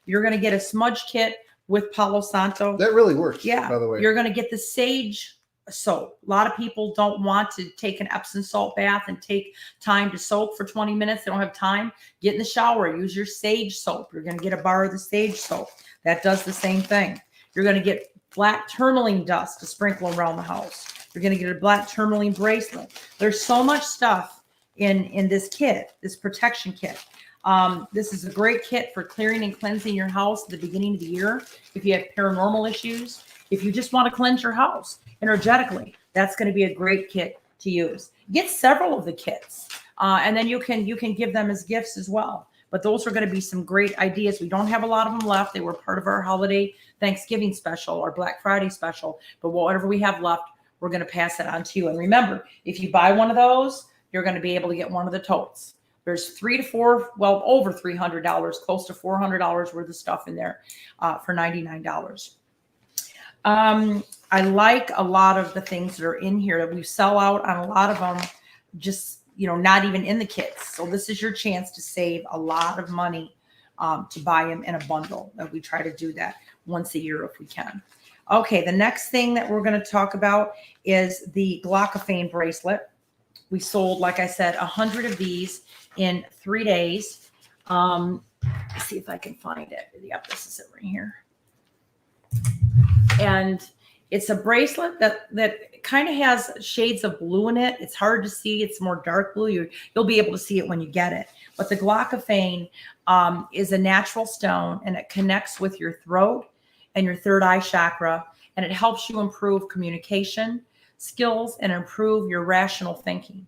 You're going to get a smudge kit with Palo Santo. That really works, yeah, by the way. You're going to get the sage soap. A lot of people don't want to take an Epsom salt bath and take time to soak for 20 minutes. They don't have time. Get in the shower. Use your sage soap. You're going to get a bar of the sage soap. That does the same thing. You're going to get black tourmaline dust to sprinkle around the house. You're going to get a black tourmaline bracelet. There's so much stuff in this kit, this protection kit. This is a great kit for clearing and cleansing your house at the beginning of the year. If you have paranormal issues, if you just want to cleanse your house energetically, that's going to be a great kit to use. Get several of the kits, and then you can give them as gifts as well. But those are going to be some great ideas. We don't have a lot of them left. They were part of our holiday Thanksgiving special or Black Friday special. But whatever we have left, we're going to pass it on to you. And remember, if you buy one of those, you're going to be able to get one of the totes. There's 3 to 4, well, over $300, close to $400 worth of stuff in there for $99. I like a lot of the things that are in here that we sell out on a lot of them, just, not even in the kits. So this is your chance to save a lot of money to buy them in a bundle. We try to do that once a year if we can. Okay, the next thing that we're going to talk about is the glaucophane bracelet. We sold, like I said, 100 of these in 3 days. Let's see if I can find it. Yep, this is it right here. And it's a bracelet that kind of has shades of blue in it. It's hard to see. It's more dark blue. You'll be able to see it when you get it. But the glaucophane is a natural stone, and it connects with your throat and your third eye chakra, and it helps you improve communication skills and improve your rational thinking.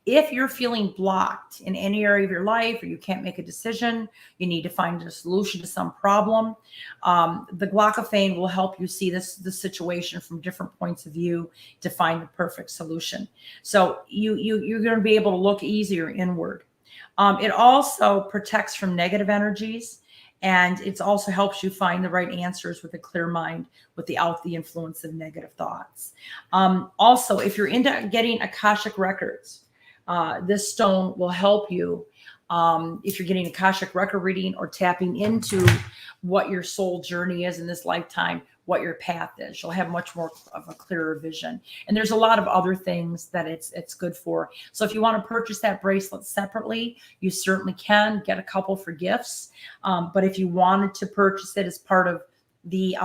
If you're feeling blocked in any area of your life, or you can't make a decision, you need to find a solution to some problem, the glaucophane will help you see the situation from different points of view to find the perfect solution. So you're going to be able to look easier inward. It also protects from negative energies, and it also helps you find the right answers with a clear mind without the influence of negative thoughts. Also, if you're into getting Akashic records, this stone will help you if you're getting Akashic record reading or tapping into what your soul journey is in this lifetime, what your path is. You'll have much more of a clearer vision. And there's a lot of other things that it's good for. So if you want to purchase that bracelet separately, you certainly can get a couple for gifts. But if you wanted to purchase it as part of the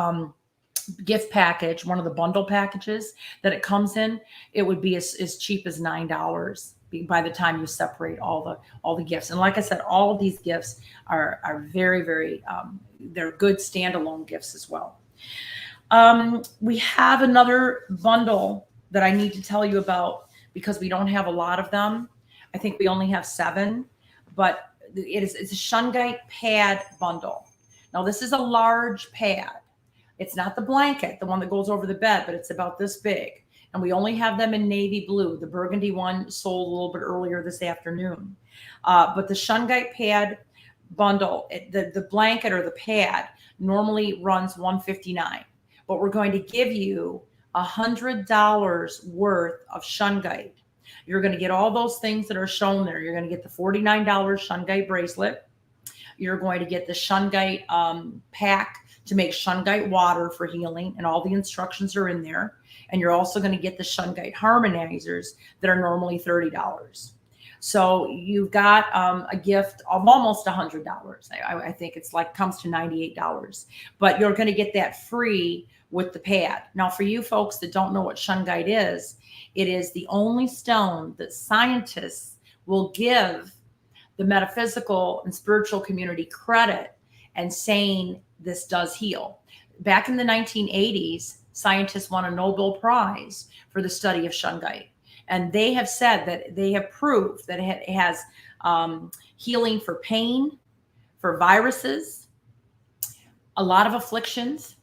gift package, one of the bundle packages that it comes in, it would be as cheap as $9 by the time you separate all the gifts. And like I said, all of these gifts are very, very, they're good standalone gifts as well. We have another bundle that I need to tell you about because we don't have a lot of them. I think we only have 7, but it's a shungite pad bundle. Now this is a large pad. It's not the blanket, the one that goes over the bed, but it's about this big. And we only have them in navy blue. The burgundy one sold a little bit earlier this afternoon. But the shungite pad bundle, the blanket or the pad normally runs $159. But we're going to give you $100 worth of shungite. You're going to get all those things that are shown there. You're going to get the $49 shungite bracelet. You're going to get the shungite pack to make shungite water for healing, and all the instructions are in there. And you're also going to get the shungite harmonizers that are normally $30. So you've got a gift of almost $100. I think it's comes to $98, but you're going to get that free with the pad. Now, for you folks that don't know what shungite is, it is the only stone that scientists will give the metaphysical and spiritual community credit and saying this does heal. Back in the 1980s, scientists won a Nobel Prize for the study of shungite. And they have said that they have proved that it has healing for pain, for viruses, a lot of afflictions.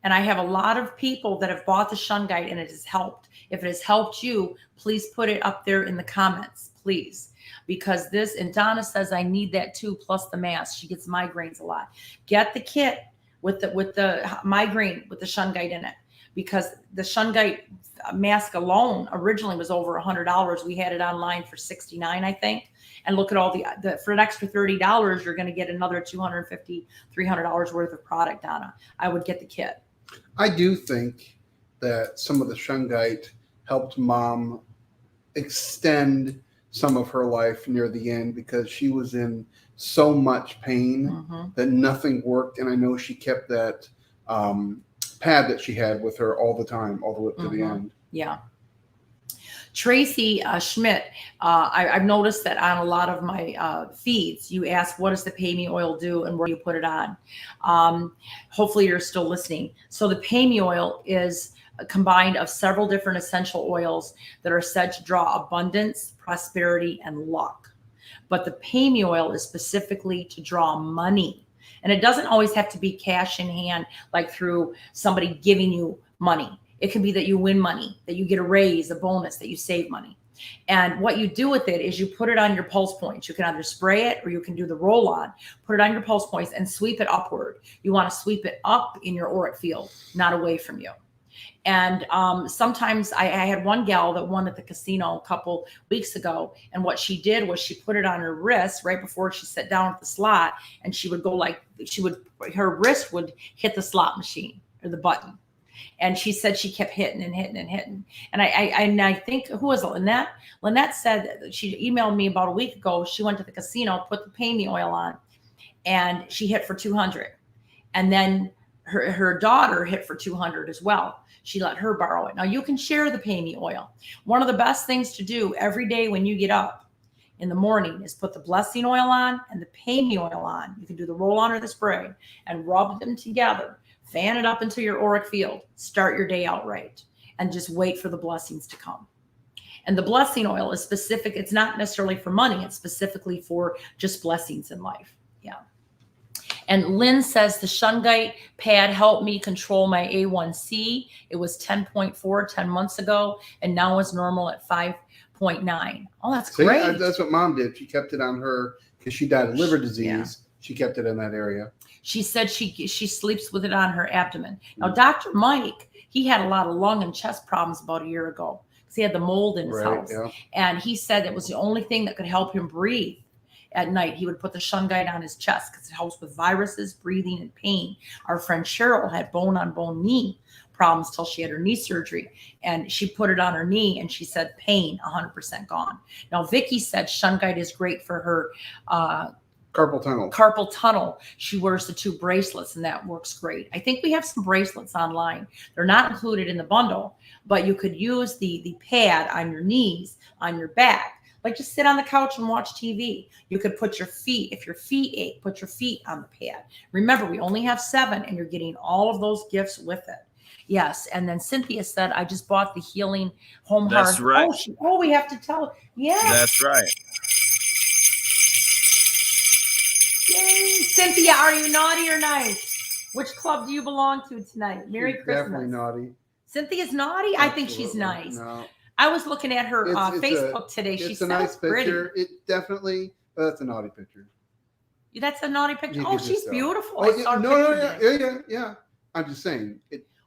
And I have a lot of people that have bought the shungite and it has helped. If it has helped you, please put it up there in the comments, please. Because this, and Donna says, I need that too, plus the mask. She gets migraines a lot. Get the kit with the migraine with the shungite in it, because the shungite mask alone originally was over $100. We had it online for $69, I think. And look at all for an extra $30, you're going to get another $250, $300 worth of product, Donna. I would get the kit. I do think that some of the shungite helped Mom extend some of her life near the end, because she was in so much pain that nothing worked. And I know she kept that pad that she had with her all the time, all the way up to the end. Yeah. Tracy Schmidt, I've noticed that on a lot of my feeds, you ask, what does the Pay Me oil do and where do you put it on? Hopefully you're still listening. So the Pay Me oil is combined of several different essential oils that are said to draw abundance, prosperity, and luck. But the Pay Me oil is specifically to draw money. And it doesn't always have to be cash in hand, like through somebody giving you money. It can be that you win money, that you get a raise, a bonus, that you save money. And what you do with it is you put it on your pulse points. You can either spray it or you can do the roll on, put it on your pulse points and sweep it upward. You want to sweep it up in your auric field, not away from you. And sometimes I had one gal that won at the casino a couple weeks ago. And what she did was she put it on her wrist right before she sat down at the slot. And she would go like, her wrist would hit the slot machine or the button. And she said she kept hitting and hitting and hitting. And I think, who was it, Lynette? Lynette said that she emailed me about a week ago. She went to the casino, put the Pay Me oil on, and she hit for 200. And then her daughter hit for 200 as well. She let her borrow it. Now you can share the Pay Me oil. One of the best things to do every day when you get up in the morning is put the blessing oil on and the Pay Me oil on. You can do the roll on or the spray and rub them together. Fan it up into your auric field. Start your day out right and just wait for the blessings to come. And the blessing oil is specific. It's not necessarily for money. It's specifically for just blessings in life. Yeah. And Lynn says the Shungite pad helped me control my A1C. It was 10.4 10 months ago, and now it's normal at 5.9. Oh, that's great. That's what Mom did. She kept it on her because she died of liver disease. Yeah. She kept it in that area. She said she sleeps with it on her abdomen. Now, Dr. Mike, he had a lot of lung and chest problems about a year ago because he had the mold in his house. Yeah. And he said it was the only thing that could help him breathe at night. He would put the Shungite on his chest because it helps with viruses, breathing, and pain. Our friend Cheryl had bone-on-bone knee problems till she had her knee surgery. And she put it on her knee and she said pain 100% gone. Now, Vicky said Shungite is great for her carpal tunnel. She wears the 2 bracelets and that works great. I think we have some bracelets online. They're not included in the bundle, but you could use the pad on your knees, on your back. Like just sit on the couch and watch TV. You could put your feet, if your feet ache, put your feet on the pad. Remember, we only have 7 and you're getting all of those gifts with it. Yes. And then Cynthia said, I just bought the Healing Home Hearth. That's right. Oh, we have to tell. Yeah. That's right. Yay. Cynthia, are you naughty or nice? Which club do you belong to tonight? Merry Christmas. Definitely naughty. Cynthia's naughty? Absolutely. I think she's nice. No. I was looking at her Facebook today. She's a nice picture. Pretty. It definitely, that's a naughty picture. That's a naughty picture. Oh, she's beautiful. Yeah. I'm just saying.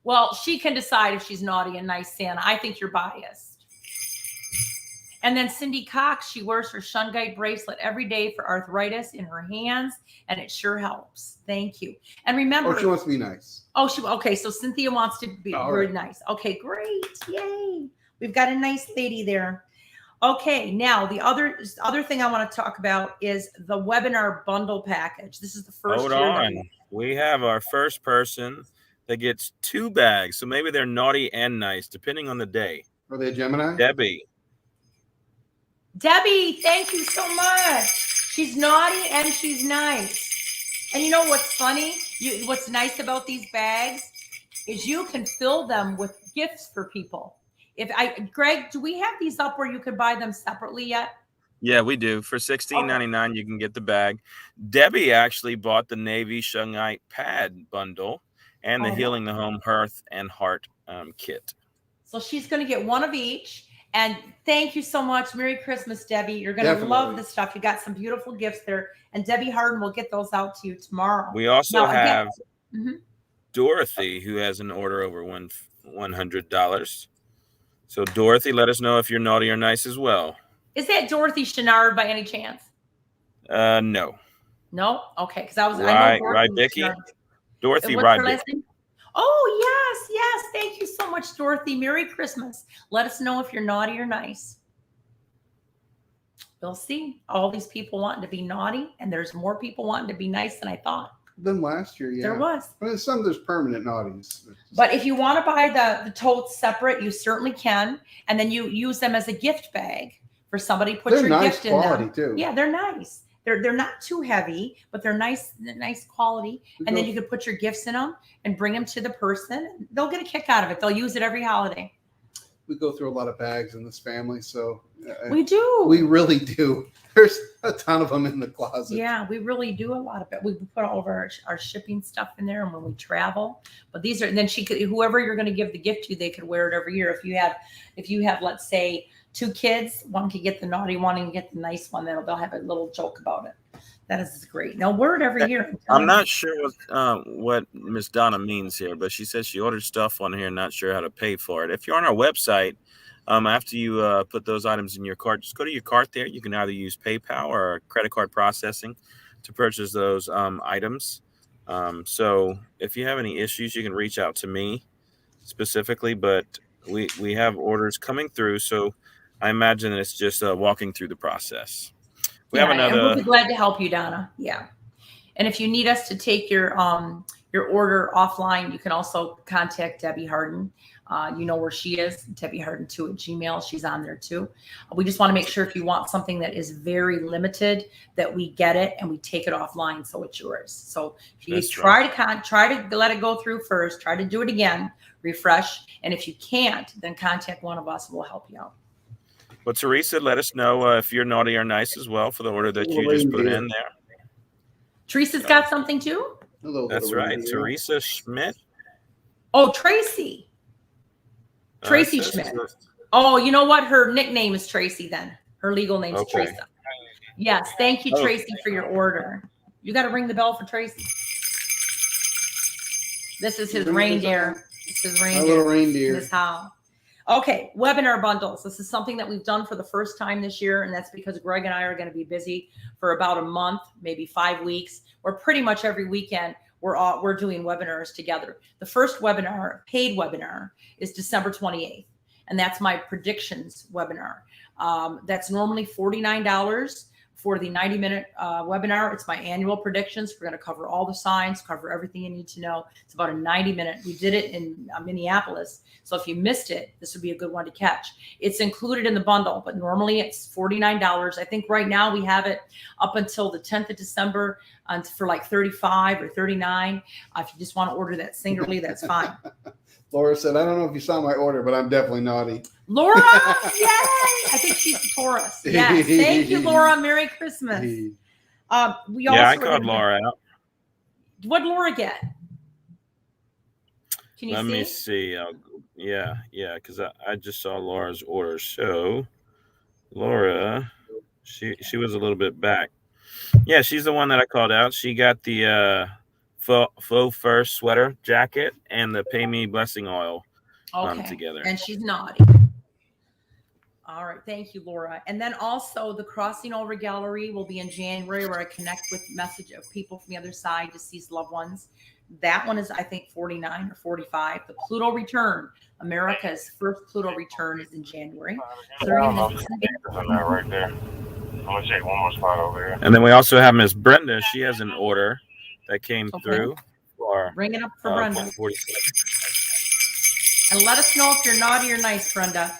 Well, she can decide if she's naughty and nice, Santa. I think you're biased. And then Cindy Cox, she wears her Shungite bracelet every day for arthritis in her hands, and it sure helps. Thank you. And remember, she wants to be nice. Okay. So Cynthia wants to be very nice. Okay, great. Yay. We've got a nice lady there. Okay, now the other thing I want to talk about is the webinar bundle package. This is the first. Hold on. We have our first person that gets 2 bags. So maybe they're naughty and nice, depending on the day. Are they a Gemini? Debbie, thank you so much. She's naughty and she's nice. And you know what's funny? What's nice about these bags is you can fill them with gifts for people. Greg, do we have these up where you could buy them separately yet? Yeah, we do. For $16.99, you can get the bag. Debbie actually bought the Navy Shungite pad bundle and the Healing the Home Hearth and Heart kit. So she's going to get 1 of each. And thank you so much. Merry Christmas, Debbie. You're going to love this stuff. You got some beautiful gifts there. And Debbie Harden will get those out to you tomorrow. We also have Dorothy, who has an order over $100. So, Dorothy, let us know if you're naughty or nice as well. Is that Dorothy Chenard by any chance? No. No? Okay. Because I know Vicky. Dorothy Rybick. Oh, yes. Thank you so much, Dorothy. Merry Christmas. Let us know if you're naughty or nice. We'll see. All these people wanting to be naughty, and there's more people wanting to be nice than I thought. Than last year, yeah. There was. I mean, there's permanent naughties. But if you want to buy the totes separate, you certainly can. And then you use them as a gift bag for somebody. Put your gift in them. They're nice quality, too. Yeah, they're nice. They're not too heavy, but they're nice quality. And then you could put your gifts in them and bring them to the person. They'll get a kick out of it. They'll use it every holiday. we go through a lot of bags in this family, so We do. we really do. There's a ton of them in the closet. Yeah, we really do a lot of it. We put all of our shipping stuff in there, and when we travel. But these are, and then she could, whoever you're going to give the gift to, they could wear it every year. If you have, let's say, 2 kids, one could get the naughty one and get the nice one. They'll have a little joke about it. That is great. Now wear it every year. I'm not sure what Miss Donna means here, but she says she ordered stuff on here, not sure how to pay for it. If you're on our website, after you put those items in your cart, just go to your cart there. You can either use PayPal or credit card processing to purchase those items. So if you have any issues, you can reach out to me specifically, but we have orders coming through, so I imagine it's just walking through the process. We have another. And we'll be glad to help you, Donna. Yeah. And if you need us to take your order offline, you can also contact Debbie Harden. You know where she is, Debbie Harden2 at Gmail. She's on there too. We just want to make sure if you want something that is very limited, that we get it and we take it offline so it's yours. So if you try to let it go through first, try to do it again, refresh, and if you can't, then contact one of us. We'll help you out. Well, Teresa, let us know if you're naughty or nice as well for the order that you just put in there. Teresa's got something too? That's right. Teresa Schmidt. Oh, Tracy. Tracy Schmidt. Oh, you know what? Her nickname is Tracy then. Her legal name is Teresa. Yes. Thank you, Tracy, for your order. You got to ring the bell for Tracy. This is his reindeer. This is reindeer. My little reindeer. This how. Okay, webinar bundles. This is something that we've done for the first time this year, and that's because Greg and I are going to be busy for about a month, maybe 5 weeks, or pretty much every weekend. We're doing webinars together. The first webinar, paid webinar, is December 28th, and that's my predictions webinar. That's normally $49 for the 90-minute webinar. It's my annual predictions. We're going to cover all the signs, cover everything you need to know. It's about a 90-minute. We did it in Minneapolis. So if you missed it, this would be a good one to catch. It's included in the bundle, but normally it's $49. I think right now we have it up until the 10th of December for like $35 or $39. If you just want to order that singularly, that's fine. Laura said, I don't know if you saw my order, but I'm definitely naughty. Laura, yay! I think she's a Taurus. Yes. Thank you, Laura. Merry Christmas. I called Laura out. What'd Laura get? Can you Let me see. Yeah, because I just saw Laura's order. So Laura, she was a little bit back. Yeah, she's the one that I called out. She got the faux fur sweater jacket and the Pay Me Blessing oil together. And she's naughty. All right. Thank you, Laura. And then also the Crossing Over Gallery will be in January, where I connect with message of people from the other side, deceased loved ones. That one is, I think, $49 or $45. The Pluto Return, America's first Pluto return, is in January. Right there. I'm gonna take one more spot over here. And then we also have Miss Brenda. She has an order that came through. Bring it up for Brenda. And let us know if you're naughty or nice, Brenda.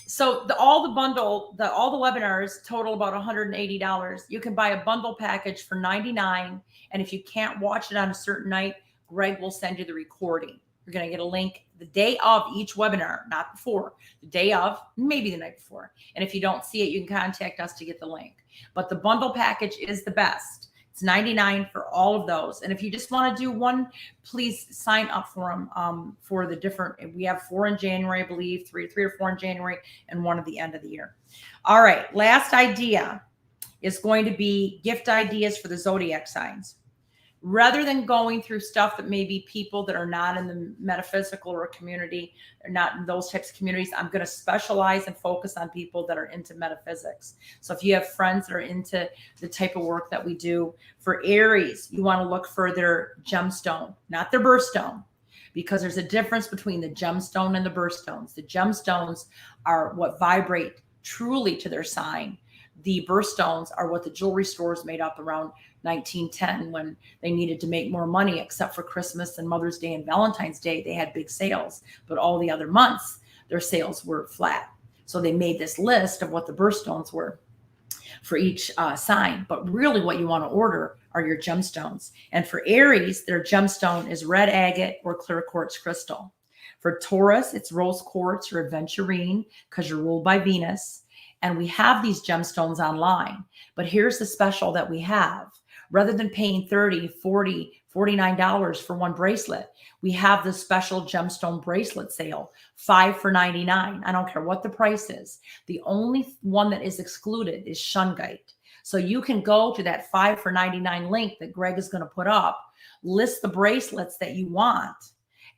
So all the webinars total about $180. You can buy a bundle package for $99. And if you can't watch it on a certain night, Greg will send you the recording. You're going to get a link the day of each webinar, not before, the day of, maybe the night before. And if you don't see it, you can contact us to get the link. But the bundle package is the best. It's $99 for all of those. And if you just want to do one, please sign up for them for the different. We have 4 in January, I believe, three or 4 in January, and 1 at the end of the year. All right. Last idea is going to be gift ideas for the zodiac signs. Rather than going through stuff that maybe people that are not in the metaphysical or community, or not in those types of communities, I'm going to specialize and focus on people that are into metaphysics. So if you have friends that are into the type of work that we do, for Aries, you want to look for their gemstone, not their birthstone, because there's a difference between the gemstone and the birthstones. The gemstones are what vibrate truly to their sign. The birthstones are what the jewelry stores made up around 1910 when they needed to make more money, except for Christmas and Mother's Day and Valentine's Day. They had big sales, but all the other months, their sales were flat. So they made this list of what the birthstones were for each sign. But really what you want to order are your gemstones. And for Aries, their gemstone is red agate or clear quartz crystal. For Taurus, it's rose quartz or aventurine because you're ruled by Venus. And we have these gemstones online. But here's the special that we have. Rather than paying $30, $40, $49 for one bracelet, we have the special gemstone bracelet sale, 5 for $99. I don't care what the price is. The only one that is excluded is shungite. So you can go to that 5 for $99 link that Greg is going to put up, list the bracelets that you want,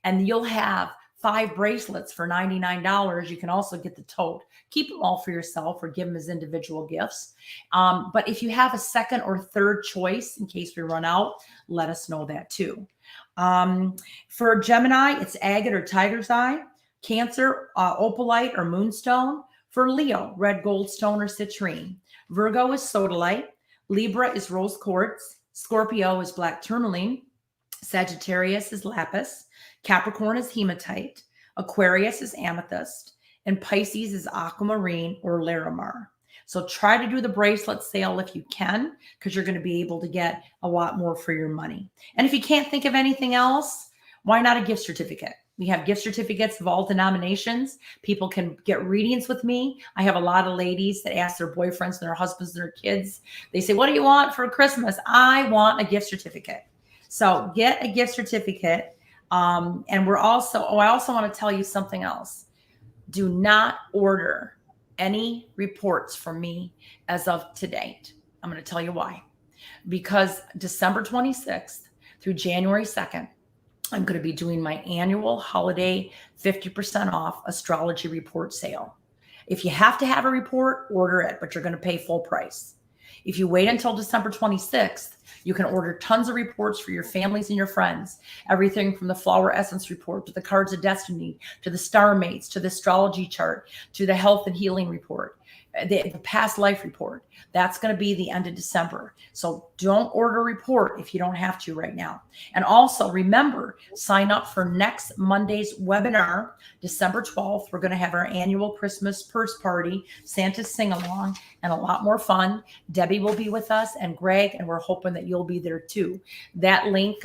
and you'll have 5 bracelets for $99. You can also get the tote. Keep them all for yourself or give them as individual gifts. But if you have a second or third choice, in case we run out, let us know that too. For Gemini, it's agate or tiger's eye. Cancer, opalite or moonstone. For Leo, red goldstone or citrine. Virgo is sodalite. Libra is rose quartz. Scorpio is black tourmaline. Sagittarius is lapis. Capricorn is hematite. Aquarius is amethyst. And Pisces is aquamarine or larimar. So try to do the bracelet sale if you can, because you're going to be able to get a lot more for your money. And if you can't think of anything else, why not a gift certificate? We have gift certificates of all denominations. People can get readings with me. I have a lot of ladies that ask their boyfriends and their husbands and their kids. They say, what do you want for Christmas? I want a gift certificate. So get a gift certificate. And I also want to tell you something else. Do not order any reports from me as of to date. I'm going to tell you why. Because December 26th through January 2nd, I'm going to be doing my annual holiday 50% off astrology report sale. If you have to have a report, order it, but you're going to pay full price. If you wait until December 26th, you can order tons of reports for your families and your friends. Everything from the flower essence report to the cards of destiny, to the star mates, to the astrology chart, to the health and healing report, the past life report. That's going to be the end of December. So don't order a report if you don't have to right now. And also remember, sign up for next Monday's webinar, December 12th. We're going to have our annual Christmas purse party, Santa sing-along, and a lot more fun. Debbie will be with us and Greg, and we're hoping that you'll be there too. That link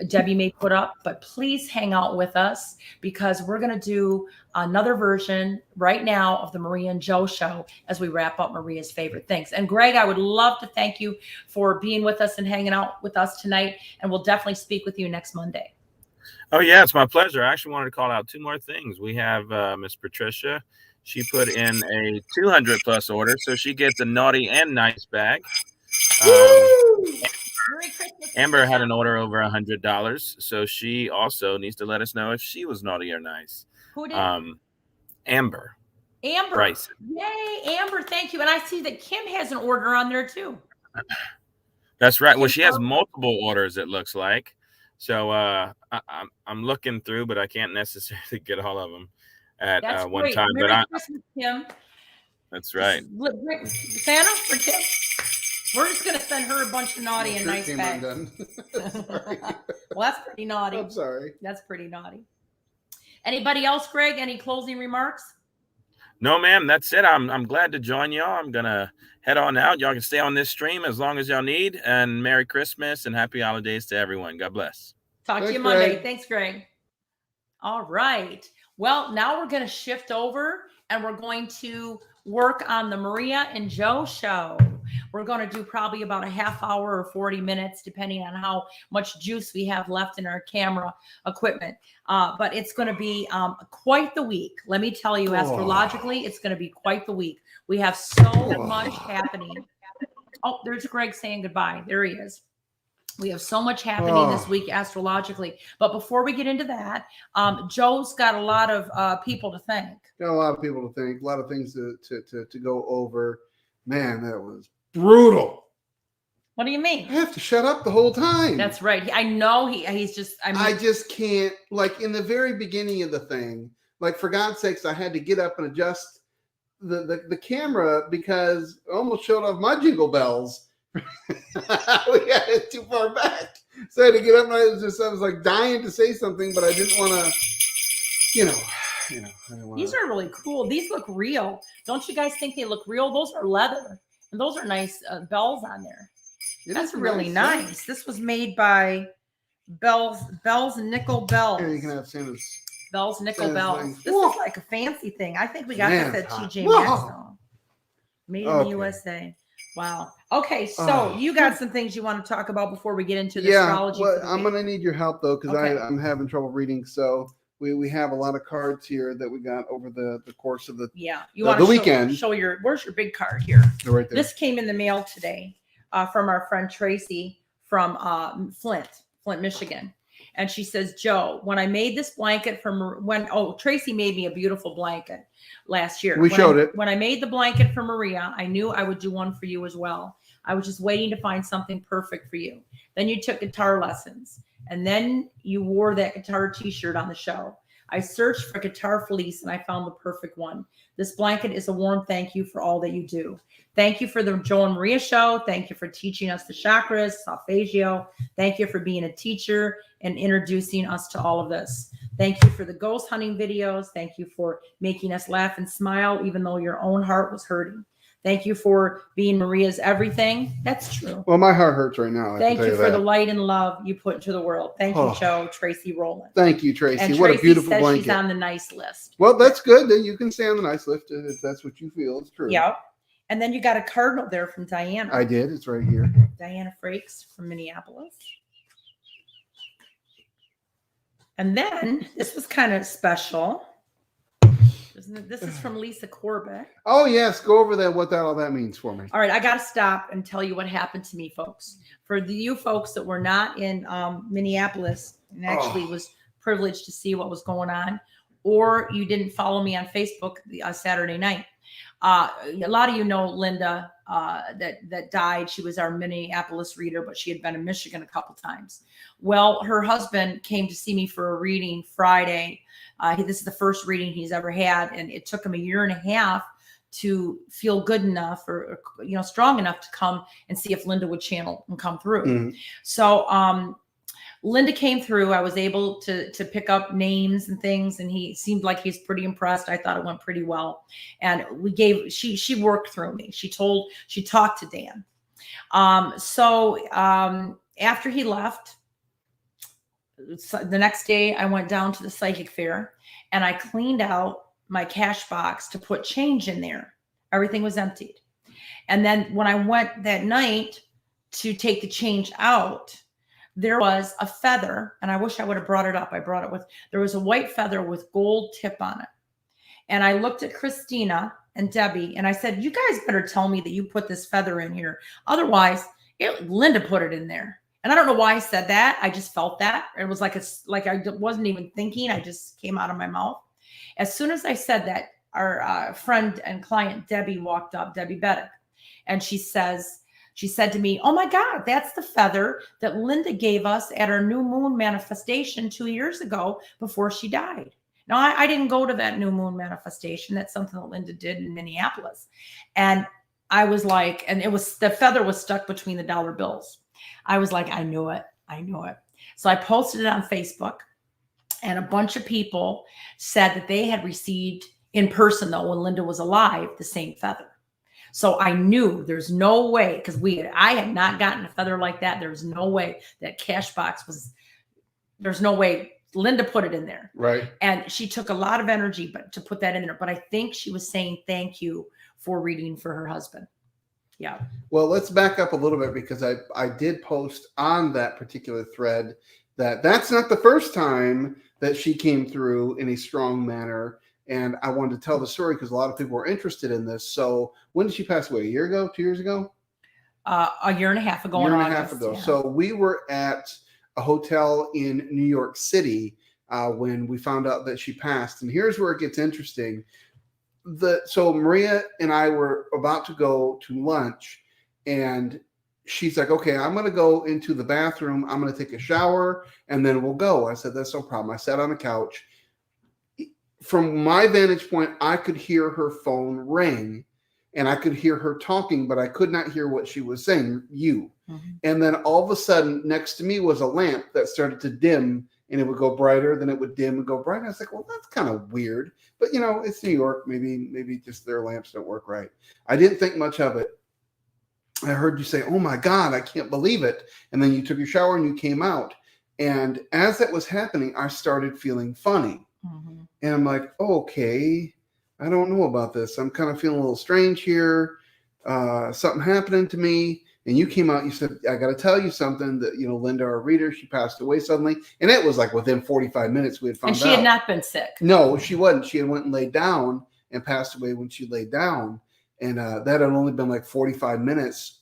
Debbie may put up, but please hang out with us because we're going to do another version right now of the Maria and Joe show as we wrap up Maria's favorite things. And Greg, I would love to thank you for being with us and hanging out with us tonight. And we'll definitely speak with you next Monday. Oh, yeah, it's my pleasure. I actually wanted to call out 2 more things. We have Miss Patricia. She put in a 200 plus order, so she gets a naughty and nice bag. Amber had an order over $100, so she also needs to let us know if she was naughty or nice. Who did? Amber. Amber. Bryson. Yay, Amber, thank you. And I see that Kim has an order on there too. That's right. Well, she has multiple orders, it looks like. So I'm looking through, but I can't necessarily get all of them at one great. time. Merry Christmas, Kim. That's right. Santa for Kim. We're just going to send her a bunch of naughty and nice bags. Well, that's pretty naughty. I'm sorry. That's pretty naughty. Anybody else, Greg? Any closing remarks? No, ma'am. That's it. I'm glad to join y'all. I'm going to head on out. Y'all can stay on this stream as long as y'all need. And Merry Christmas and Happy Holidays to everyone. God bless. Talk to you Monday. Thanks, Greg. All right. Well, now we're going to shift over and we're going to work on the Maria and Joe show. We're going to do probably about a half hour or 40 minutes, depending on how much juice we have left in our camera equipment. But it's going to be quite the week. Let me tell you, astrologically, it's going to be quite the week. We have so much happening. Oh, there's Greg saying goodbye. There he is. We have so much happening this week astrologically. But before we get into that, Joe's got a lot of people to thank. Got a lot of people to thank, a lot of things to go over. Man, that was brutal. What do you mean? I have to shut up the whole time. That's right. I know he's just. I just can't. Like in the very beginning of the thing, like for God's sakes, I had to get up and adjust the camera because I almost showed off my jingle bells. We got it too far back, so I had to get up and I was like dying to say something, but I didn't want to. I didn't want. These are really cool. These look real. Don't you guys think they look real? Those are leather, and those are nice bells on there. That's really nice. Yeah. This was made by Bells and Nickel Bells. Here, you can have Santa's Bells, nickel Says bells. like, This whoa. is like a fancy thing. I think we got Man, this at hot. TJ Whoa. Maxx though. Made in Okay. the USA. Wow. Okay, so Oh. you got some things you want to talk about before we get into the Yeah, astrology well, for the I'm week? gonna need your help though, because Okay. I'm having trouble reading. So we have a lot of cards here that we got over the course of the Yeah, you the want to weekend. show your. Where's your big card here? They're right there. This came in the mail today from our friend Tracy from Flint, Michigan. And she says, Joe, when I made this blanket Tracy made me a beautiful blanket last year. We showed it. When I made the blanket for Maria, I knew I would do one for you as well. I was just waiting to find something perfect for you. Then you took guitar lessons, and then you wore that guitar t-shirt on the show. I searched for guitar fleece and I found the perfect one. This blanket is a warm thank you for all that you do. Thank you for the Joe and Maria show. Thank you for teaching us the chakras, solfeggio. Thank you for being a teacher and introducing us to all of this. Thank you for the ghost hunting videos. Thank you for making us laugh and smile, even though your own heart was hurting. Thank you for being Maria's everything. That's true. Well, my heart hurts right now. Thank you for the light and love you put into the world. Thank you, Oh. Joe. Tracy Rowland. Thank you, Tracy. And What Tracy a beautiful says blanket. she's on the nice list. Well, that's good. Then you can stay on the nice list if that's what you feel is true. Yep. And then you got a cardinal there from Diana. I did. It's right here. Diana Frakes from Minneapolis. And then this was kind of special. This is from Lisa Corbett. Oh yes, go over that. What all that means for me. All right, I got to stop and tell you what happened to me, folks. For you folks that were not in Minneapolis and actually was privileged to see what was going on, or you didn't follow me on Facebook Saturday night. A lot of you know Linda that died. She was our Minneapolis reader, but she had been in Michigan a couple times. Well, her husband came to see me for a reading Friday. This is the first reading he's ever had, and it took him 1.5 years to feel good enough or strong enough to come and see if Linda would channel and come through. Mm-hmm. So Linda came through. I was able to pick up names and things, and he seemed like he's pretty impressed. I thought it went pretty well. And she worked through me. She talked to Dan. After he left, the next day I went down to the psychic fair and I cleaned out my cash box to put change in there. Everything was emptied. And then when I went that night to take the change out, there was a feather, and I wish I would have brought it up. There was a white feather with gold tip on it. And I looked at Christina and Debbie and I said, you guys better tell me that you put this feather in here. Otherwise, Linda put it in there. And I don't know why I said that. I just felt that. It was like I wasn't even thinking. I just came out of my mouth. As soon as I said that, our friend and client, Debbie Beddick, and she said to me, oh my God, that's the feather that Linda gave us at our new moon manifestation 2 years ago before she died. Now, I didn't go to that new moon manifestation. That's something that Linda did in Minneapolis. And I was like, and the feather was stuck between the dollar bills. I was like, I knew it. So I posted it on Facebook, and a bunch of people said that they had received in person, though, when Linda was alive, the same feather. So I knew there's no way, because I had not gotten a feather like that. There's no way that cash box there's no way Linda put it in there. Right. And she took a lot of energy to put that in there. But I think she was saying thank you for reading for her husband. Yeah. Well, let's back up a little bit, because I did post on that particular thread that's not the first time that she came through in a strong manner. And I wanted to tell the story because a lot of people were interested in this. So when did she pass away? 1 year ago? 2 years ago? 1.5 years ago. A year and a half ago. Yeah. So we were at a hotel in New York City when we found out that she passed. And here's where it gets interesting. So Maria and I were about to go to lunch, and she's like, okay, I'm going to go into the bathroom. I'm going to take a shower, and then we'll go. I said, that's no problem. I sat on the couch. From my vantage point, I could hear her phone ring, and I could hear her talking, but I could not hear what she was saying, Mm-hmm. And then all of a sudden, next to me was a lamp that started to dim, and it would go brighter, then it would dim and go brighter. I was like, well, that's kind of weird. But, it's New York. Maybe just their lamps don't work right. I didn't think much of it. I heard you say, oh, my God, I can't believe it. And then you took your shower and you came out. And as that was happening, I started feeling funny. Mhm. And I'm like, oh, okay, I don't know about this. I'm kind of feeling a little strange here. Something happening to me. And you came out, you said, I got to tell you something that, Linda, our reader, she passed away suddenly. And it was like within 45 minutes we had found out. And she had not been sick. No, she wasn't. She had went and laid down and passed away when she laid down. And that had only been like 45 minutes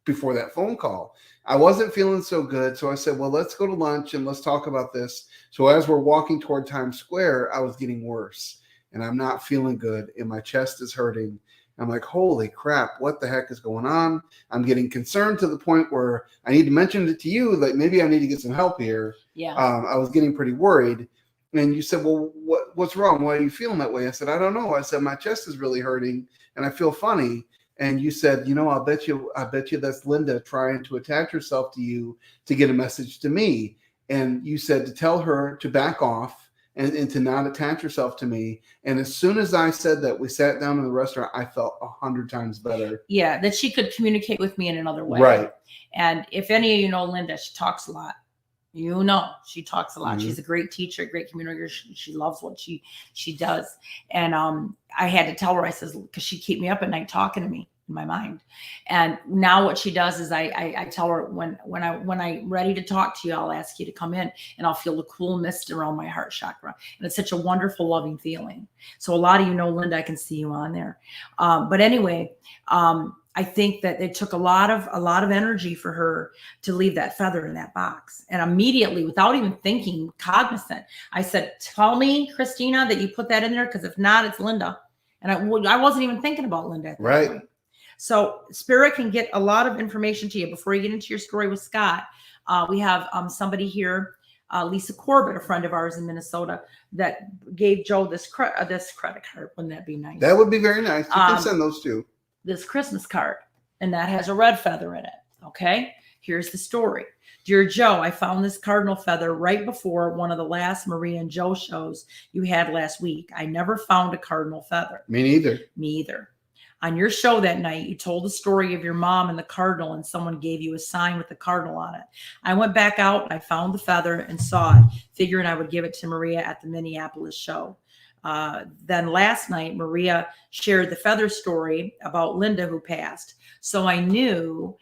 before that phone call. I wasn't feeling so good. So I said, well, let's go to lunch and let's talk about this. So as we're walking toward Times Square, I was getting worse and I'm not feeling good and my chest is hurting. I'm like, holy crap, what the heck is going on? I'm getting concerned to the point where I need to mention it to you, like maybe I need to get some help here. Yeah. I was getting pretty worried. And you said, well, what's wrong? Why are you feeling that way? I said, I don't know. I said, my chest is really hurting and I feel funny. And you said, I bet you that's Linda trying to attach herself to you to get a message to me. And you said to tell her to back off and to not attach herself to me. And as soon as I said that, we sat down in the restaurant, I felt 100 times better. Yeah, that she could communicate with me in another way. Right. And if any of you know Linda, she talks a lot. She talks a lot. Mm-hmm. She's a great teacher, great communicator. She loves what she does. And I had to tell her, I says, because she keep me up at night talking to me in my mind. And now what she does is I tell her when I'm ready to talk to you, I'll ask you to come in and I'll feel the cool mist around my heart chakra. And it's such a wonderful, loving feeling. So a lot of you know Linda, I can see you on there. But anyway, I think that it took a lot of energy for her to leave that feather in that box. And immediately, without even thinking, cognizant, I said, tell me, Christina, that you put that in there, because if not, it's Linda. And I wasn't even thinking about Linda at that point. So Spirit can get a lot of information to you. Before you get into your story with Scott, we have somebody here, Lisa Corbett, a friend of ours in Minnesota, that gave Joe this credit card. Wouldn't that be nice? That would be very nice. You can send those too. This Christmas card, and that has a red feather in it. Okay, here's the story. Dear Joe, I found this cardinal feather right before one of the last Maria and Joe shows you had last week. I never found a cardinal feather. Me neither. Me either. On your show that night, you told the story of your mom and the cardinal, and someone gave you a sign with the cardinal on it. I went back out and I found the feather and saw it, figuring I would give it to Maria at the Minneapolis show. Then last night, Maria shared the feather story about Linda who passed. So I knew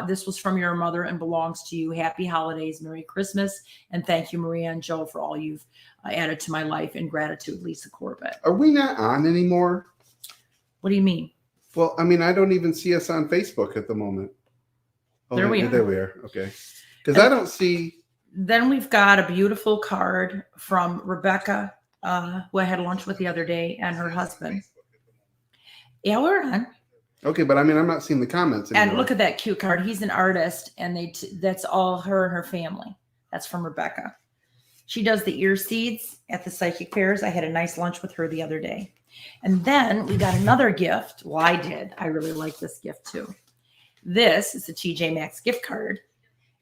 this was from your mother and belongs to you. Happy holidays, Merry Christmas, and thank you, Maria and Joe, for all you've added to my life. In gratitude, Lisa Corbett. Are we not on anymore? What do you mean? Well, I mean, I don't even see us on Facebook at the moment. Oh, There we are. There we are. Okay. Because I don't see. Then we've got a beautiful card from Rebecca, who I had lunch with the other day, and her husband. Yeah, we're on. Okay, but I mean, I'm not seeing the comments anymore. And look at that cute card. He's an artist, and that's all her and her family. That's from Rebecca. She does the ear seeds at the psychic fairs. I had a nice lunch with her the other day. And then we got another gift. Well, I did. I really like this gift too. This is a TJ Maxx gift card.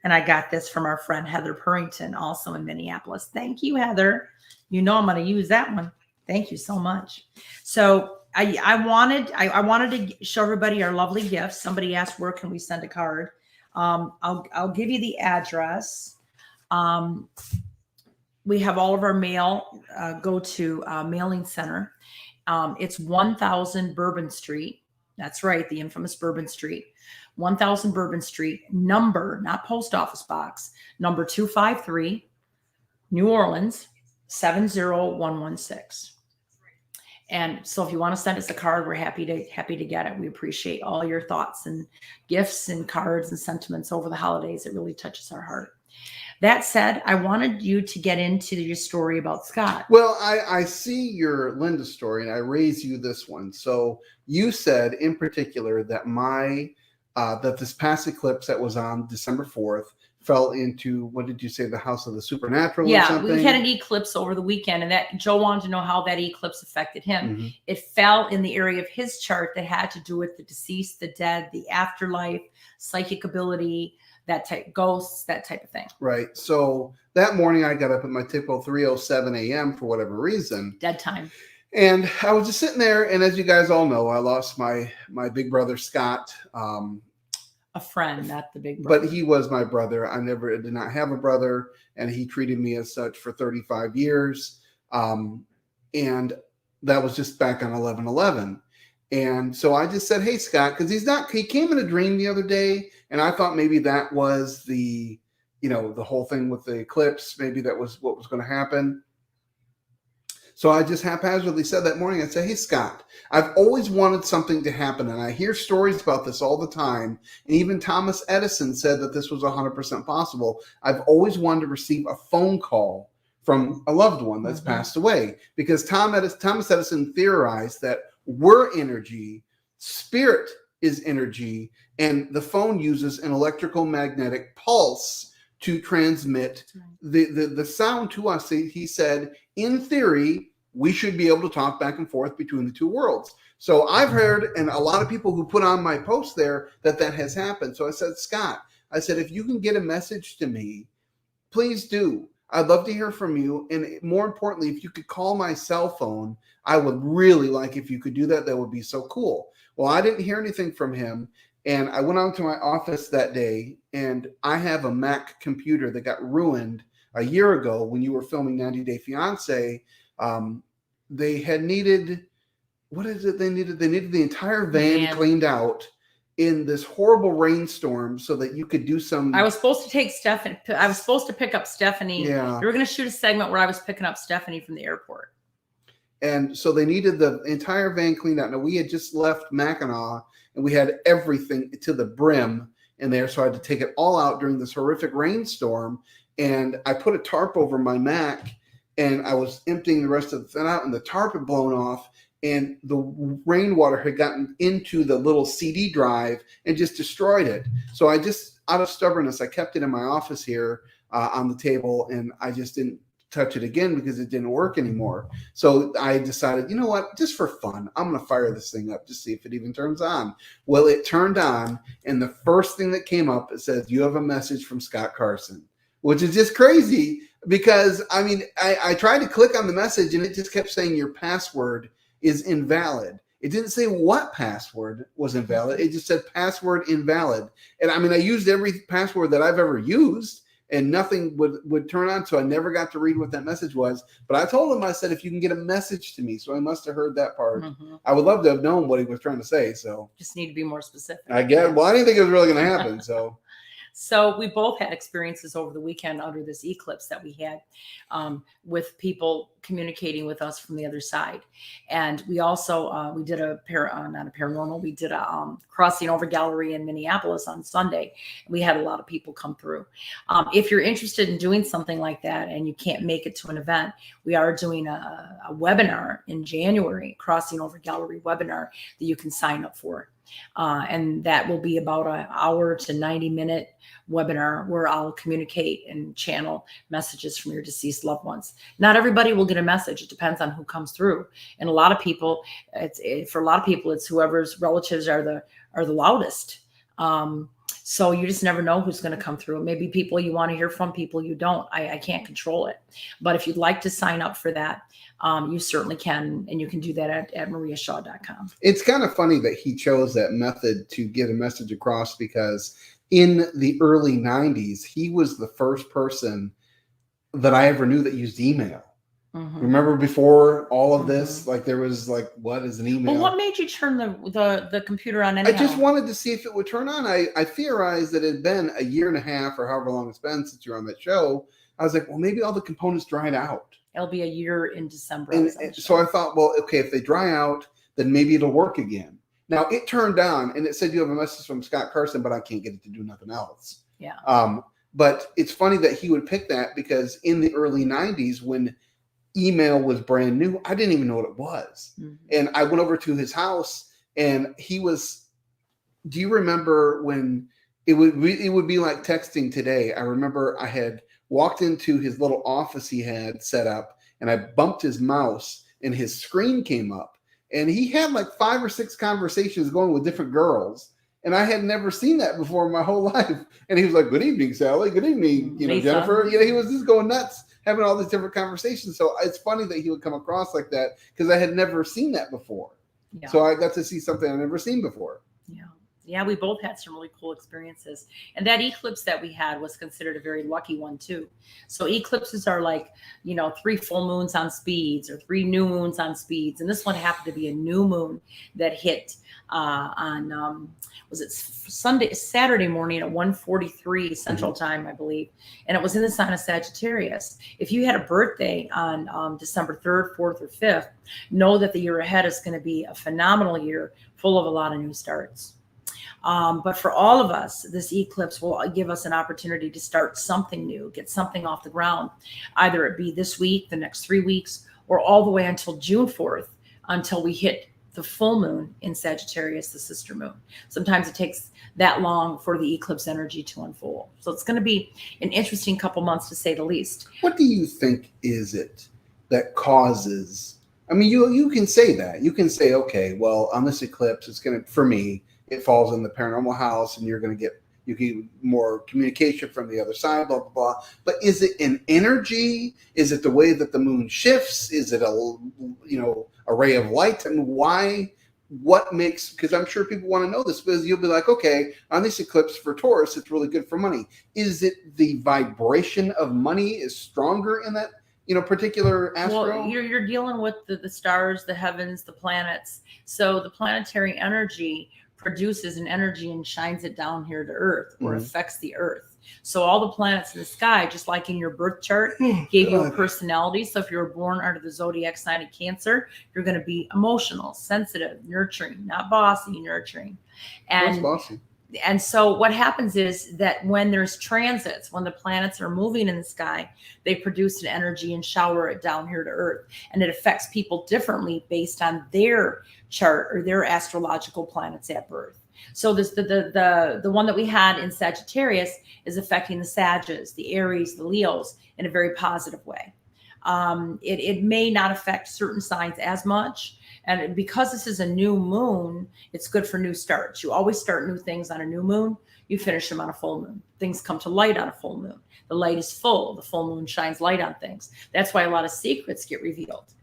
And I got this from our friend Heather Purrington, also in Minneapolis. Thank you, Heather. You know I'm going to use that one. Thank you so much. So I wanted to show everybody our lovely gifts. Somebody asked, where can we send a card? I'll give you the address. We have all of our mail go to Mailing Center. It's 1000 Bourbon Street. That's right, the infamous Bourbon Street. 1000 Bourbon Street, number, not post office box, number 253, New Orleans, 70116. And so if you want to send us a card, we're happy to get it. We appreciate all your thoughts and gifts and cards and sentiments over the holidays. It really touches our heart. That said, I wanted you to get into your story about Scott. Well, I see your Linda story, and I raise you this one. So you said in particular that that this past eclipse that was on December 4th fell into, what did you say, the house of the supernatural or something? Yeah, we had an eclipse over the weekend, and that Joe wanted to know how that eclipse affected him. Mm-hmm. It fell in the area of his chart that had to do with the deceased, the dead, the afterlife, psychic ability, that type, ghosts, that type of thing. Right. So that morning I got up at my typical 3:07 a.m. for whatever reason. Dead time. And I was just sitting there, and as you guys all know, I lost my big brother Scott. A friend, not the big brother. But he was my brother. I did not have a brother, and he treated me as such for 35 years. And that was just back on 11/11. And so I just said, hey, Scott, because he came in a dream the other day, and I thought maybe that was the whole thing with the eclipse. Maybe that was what was going to happen. So I just haphazardly said that morning, I said, hey, Scott, I've always wanted something to happen. And I hear stories about this all the time. And even Thomas Edison said that this was 100% possible. I've always wanted to receive a phone call from a loved one that's passed away, because Thomas Edison theorized that we're energy, spirit is energy, and the phone uses an electrical magnetic pulse to transmit the sound to us. He said, in theory, we should be able to talk back and forth between the two worlds. So I've heard, and a lot of people who put on my post there, that has happened. So I said, Scott, I said, if you can get a message to me, please do. I'd love to hear from you. And more importantly, if you could call my cell phone, I would really like if you could do that. That would be so cool. Well, I didn't hear anything from him. And I went out to my office that day, and I have a Mac computer that got ruined a year ago when you were filming 90 Day Fiance. They had needed, what is it they needed? They needed the entire van cleaned out in this horrible rainstorm so that you could do some. I was supposed to take Stephanie. I was supposed to pick up Stephanie. Yeah. We were going to shoot a segment where I was picking up Stephanie from the airport. And so they needed the entire van cleaned out. Now, we had just left Mackinac, and we had everything to the brim in there. So I had to take it all out during this horrific rainstorm. And I put a tarp over my Mac, and I was emptying the rest of the thing out, and the tarp had blown off, and the rainwater had gotten into the little CD drive and just destroyed it. So I just, out of stubbornness, I kept it in my office here on the table, and I just didn't touch it again because it didn't work anymore. So I decided, you know what, just for fun, I'm going to fire this thing up to see if it even turns on. Well, it turned on, and the first thing that came up, it says, you have a message from Scott Carson, which is just crazy because, I mean, I tried to click on the message, and it just kept saying your password is invalid. It didn't say what password was invalid. It just said password invalid. And I mean, I used every password that I've ever used, and nothing would turn on. So I never got to read what that message was. But I told him, I said, if you can get a message to me. So I must have heard that part. I would love to have known what he was trying to say. So just need to be more specific. I guess. Well, I didn't think it was really going to happen. So. So we both had experiences over the weekend under this eclipse that we had with people communicating with us from the other side. And we also, we did not a paranormal, we did a crossing over gallery in Minneapolis on Sunday. We had a lot of people come through. If you're interested in doing something like that and you can't make it to an event, we are doing a webinar in January, crossing over gallery webinar that you can sign up for. And that will be about an hour to 90-minute webinar where I'll communicate and channel messages from your deceased loved ones. Not everybody will get a message. It depends on who comes through. And a lot of people, for a lot of people, it's whoever's relatives are the loudest. So you just never know who's going to come through. Maybe people you want to hear from, people you don't. I can't control it. But if you'd like to sign up for that, you certainly can. And you can do that at mariashaw.com. It's kind of funny that he chose that method to get a message across, because in the early 90s, he was the first person that I ever knew that used email. Remember before all of this, like there was like, what is an email? Well, what made you turn the computer on anyhow? I just wanted to see if it would turn on. I theorized that it had been a year and a half or however long it's been since you're on that show. I was like, well, maybe all the components dried out. It'll be a year in December. And so I thought, well, okay, if they dry out, then maybe it'll work again. Now it turned on and it said you have a message from Scott Carson, but I can't get it to do nothing else. Yeah. But it's funny that he would pick that, because in the early 90s, when email was brand new, I didn't even know what it was. And I went over to his house, and he was, do you remember when it would be like texting today? I remember I had walked into his little office he had set up, and I bumped his mouse and his screen came up, and he had like 5 or 6 conversations going with different girls. And I had never seen that before in my whole life. And he was like, good evening, Sally. Good evening, Jennifer. He was just going nuts, having all these different conversations. So it's funny that he would come across like that, because I had never seen that before. Yeah. So I got to see something I'd never seen before. Yeah. Yeah, we both had some really cool experiences. And that eclipse that we had was considered a very lucky one too. So eclipses are like, 3 full moons on speeds or 3 new moons on speeds. And this one happened to be a new moon that hit on was it Saturday morning at 1:43 Central Time, I believe. And it was in the sign of Sagittarius. If you had a birthday on December 3rd, 4th, or 5th, know that the year ahead is going to be a phenomenal year full of a lot of new starts. But for all of us, this eclipse will give us an opportunity to start something new, get something off the ground, either it be this week, the next 3 weeks, or all the way until June 4th, until we hit the full moon in Sagittarius, the sister moon. Sometimes it takes that long for the eclipse energy to unfold. So it's going to be an interesting couple months, to say the least. What do you think is it that causes? I mean, you can say that. You can say, okay, well, on this eclipse, it's going to, for me, it falls in the paranormal house, and you get more communication from the other side, blah, blah, blah. But is it an energy? Is it the way that the moon shifts? Is it a ray of light? And why? What makes, because I'm sure people want to know this, because you'll be like, okay, on this eclipse for Taurus, it's really good for money. Is it the vibration of money is stronger in that, particular astro? Well, you're dealing with the stars, the heavens, the planets. So the planetary energy produces an energy and shines it down here to Earth, or affects the Earth. So all the planets in the sky, just like in your birth chart, gave you a personality. So if you were born under the zodiac sign of Cancer, you're going to be emotional, sensitive, nurturing, not bossy, nurturing. What's bossy? And so what happens is that when there's transits, when the planets are moving in the sky, they produce an energy and shower it down here to Earth. And it affects people differently based on their chart or their astrological planets at birth. So this the one that we had in Sagittarius is affecting the Sages, the Aries, the Leos in a very positive way. It may not affect certain signs as much. And because this is a new moon, it's good for new starts. You always start new things on a new moon. You finish them on a full moon. Things come to light on a full moon. The light is full. The full moon shines light on things. That's why a lot of secrets get revealed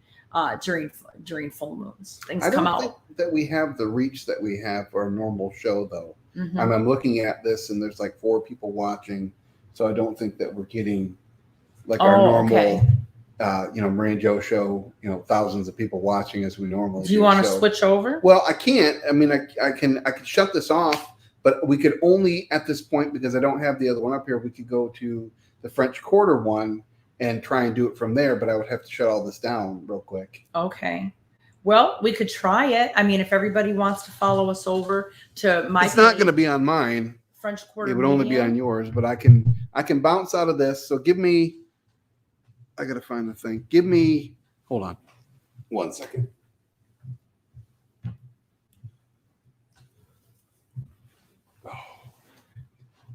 during full moons. Things come out. I don't think that we have the reach that we have for a normal show, though. I'm looking at this, and there's like 4 people watching. So I don't think that we're getting like our normal... Okay. Marie and Joe show, thousands of people watching as we normally do. Do you want to switch over? Well, I can't. I mean, I can shut this off, but we could only at this point, because I don't have the other one up here, we could go to the French Quarter one and try and do it from there, but I would have to shut all this down real quick. Okay. Well, we could try it. I mean, if everybody wants to follow us over to my It's not going to be on mine. French Quarter. It would only be on yours, but I can bounce out of this. So give me... I got to find the thing. Hold on 1 second.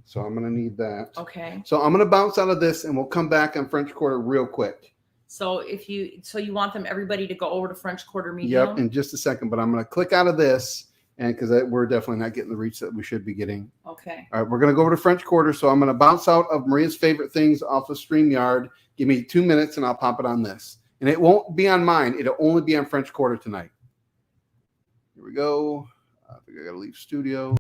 So I'm going to need that. Okay. So I'm going to bounce out of this, and we'll come back on French Quarter real quick. So you want everybody to go over to French Quarter Medium? Yep, in just a second. But I'm going to click out of this, and because we're definitely not getting the reach that we should be getting. Okay. All right, we're going to go over to French Quarter. So I'm going to bounce out of Maria's favorite things off of StreamYard. Give me 2 minutes, and I'll pop it on this. And it won't be on mine. It'll only be on French Quarter tonight. Here we go. I think I got to leave studio.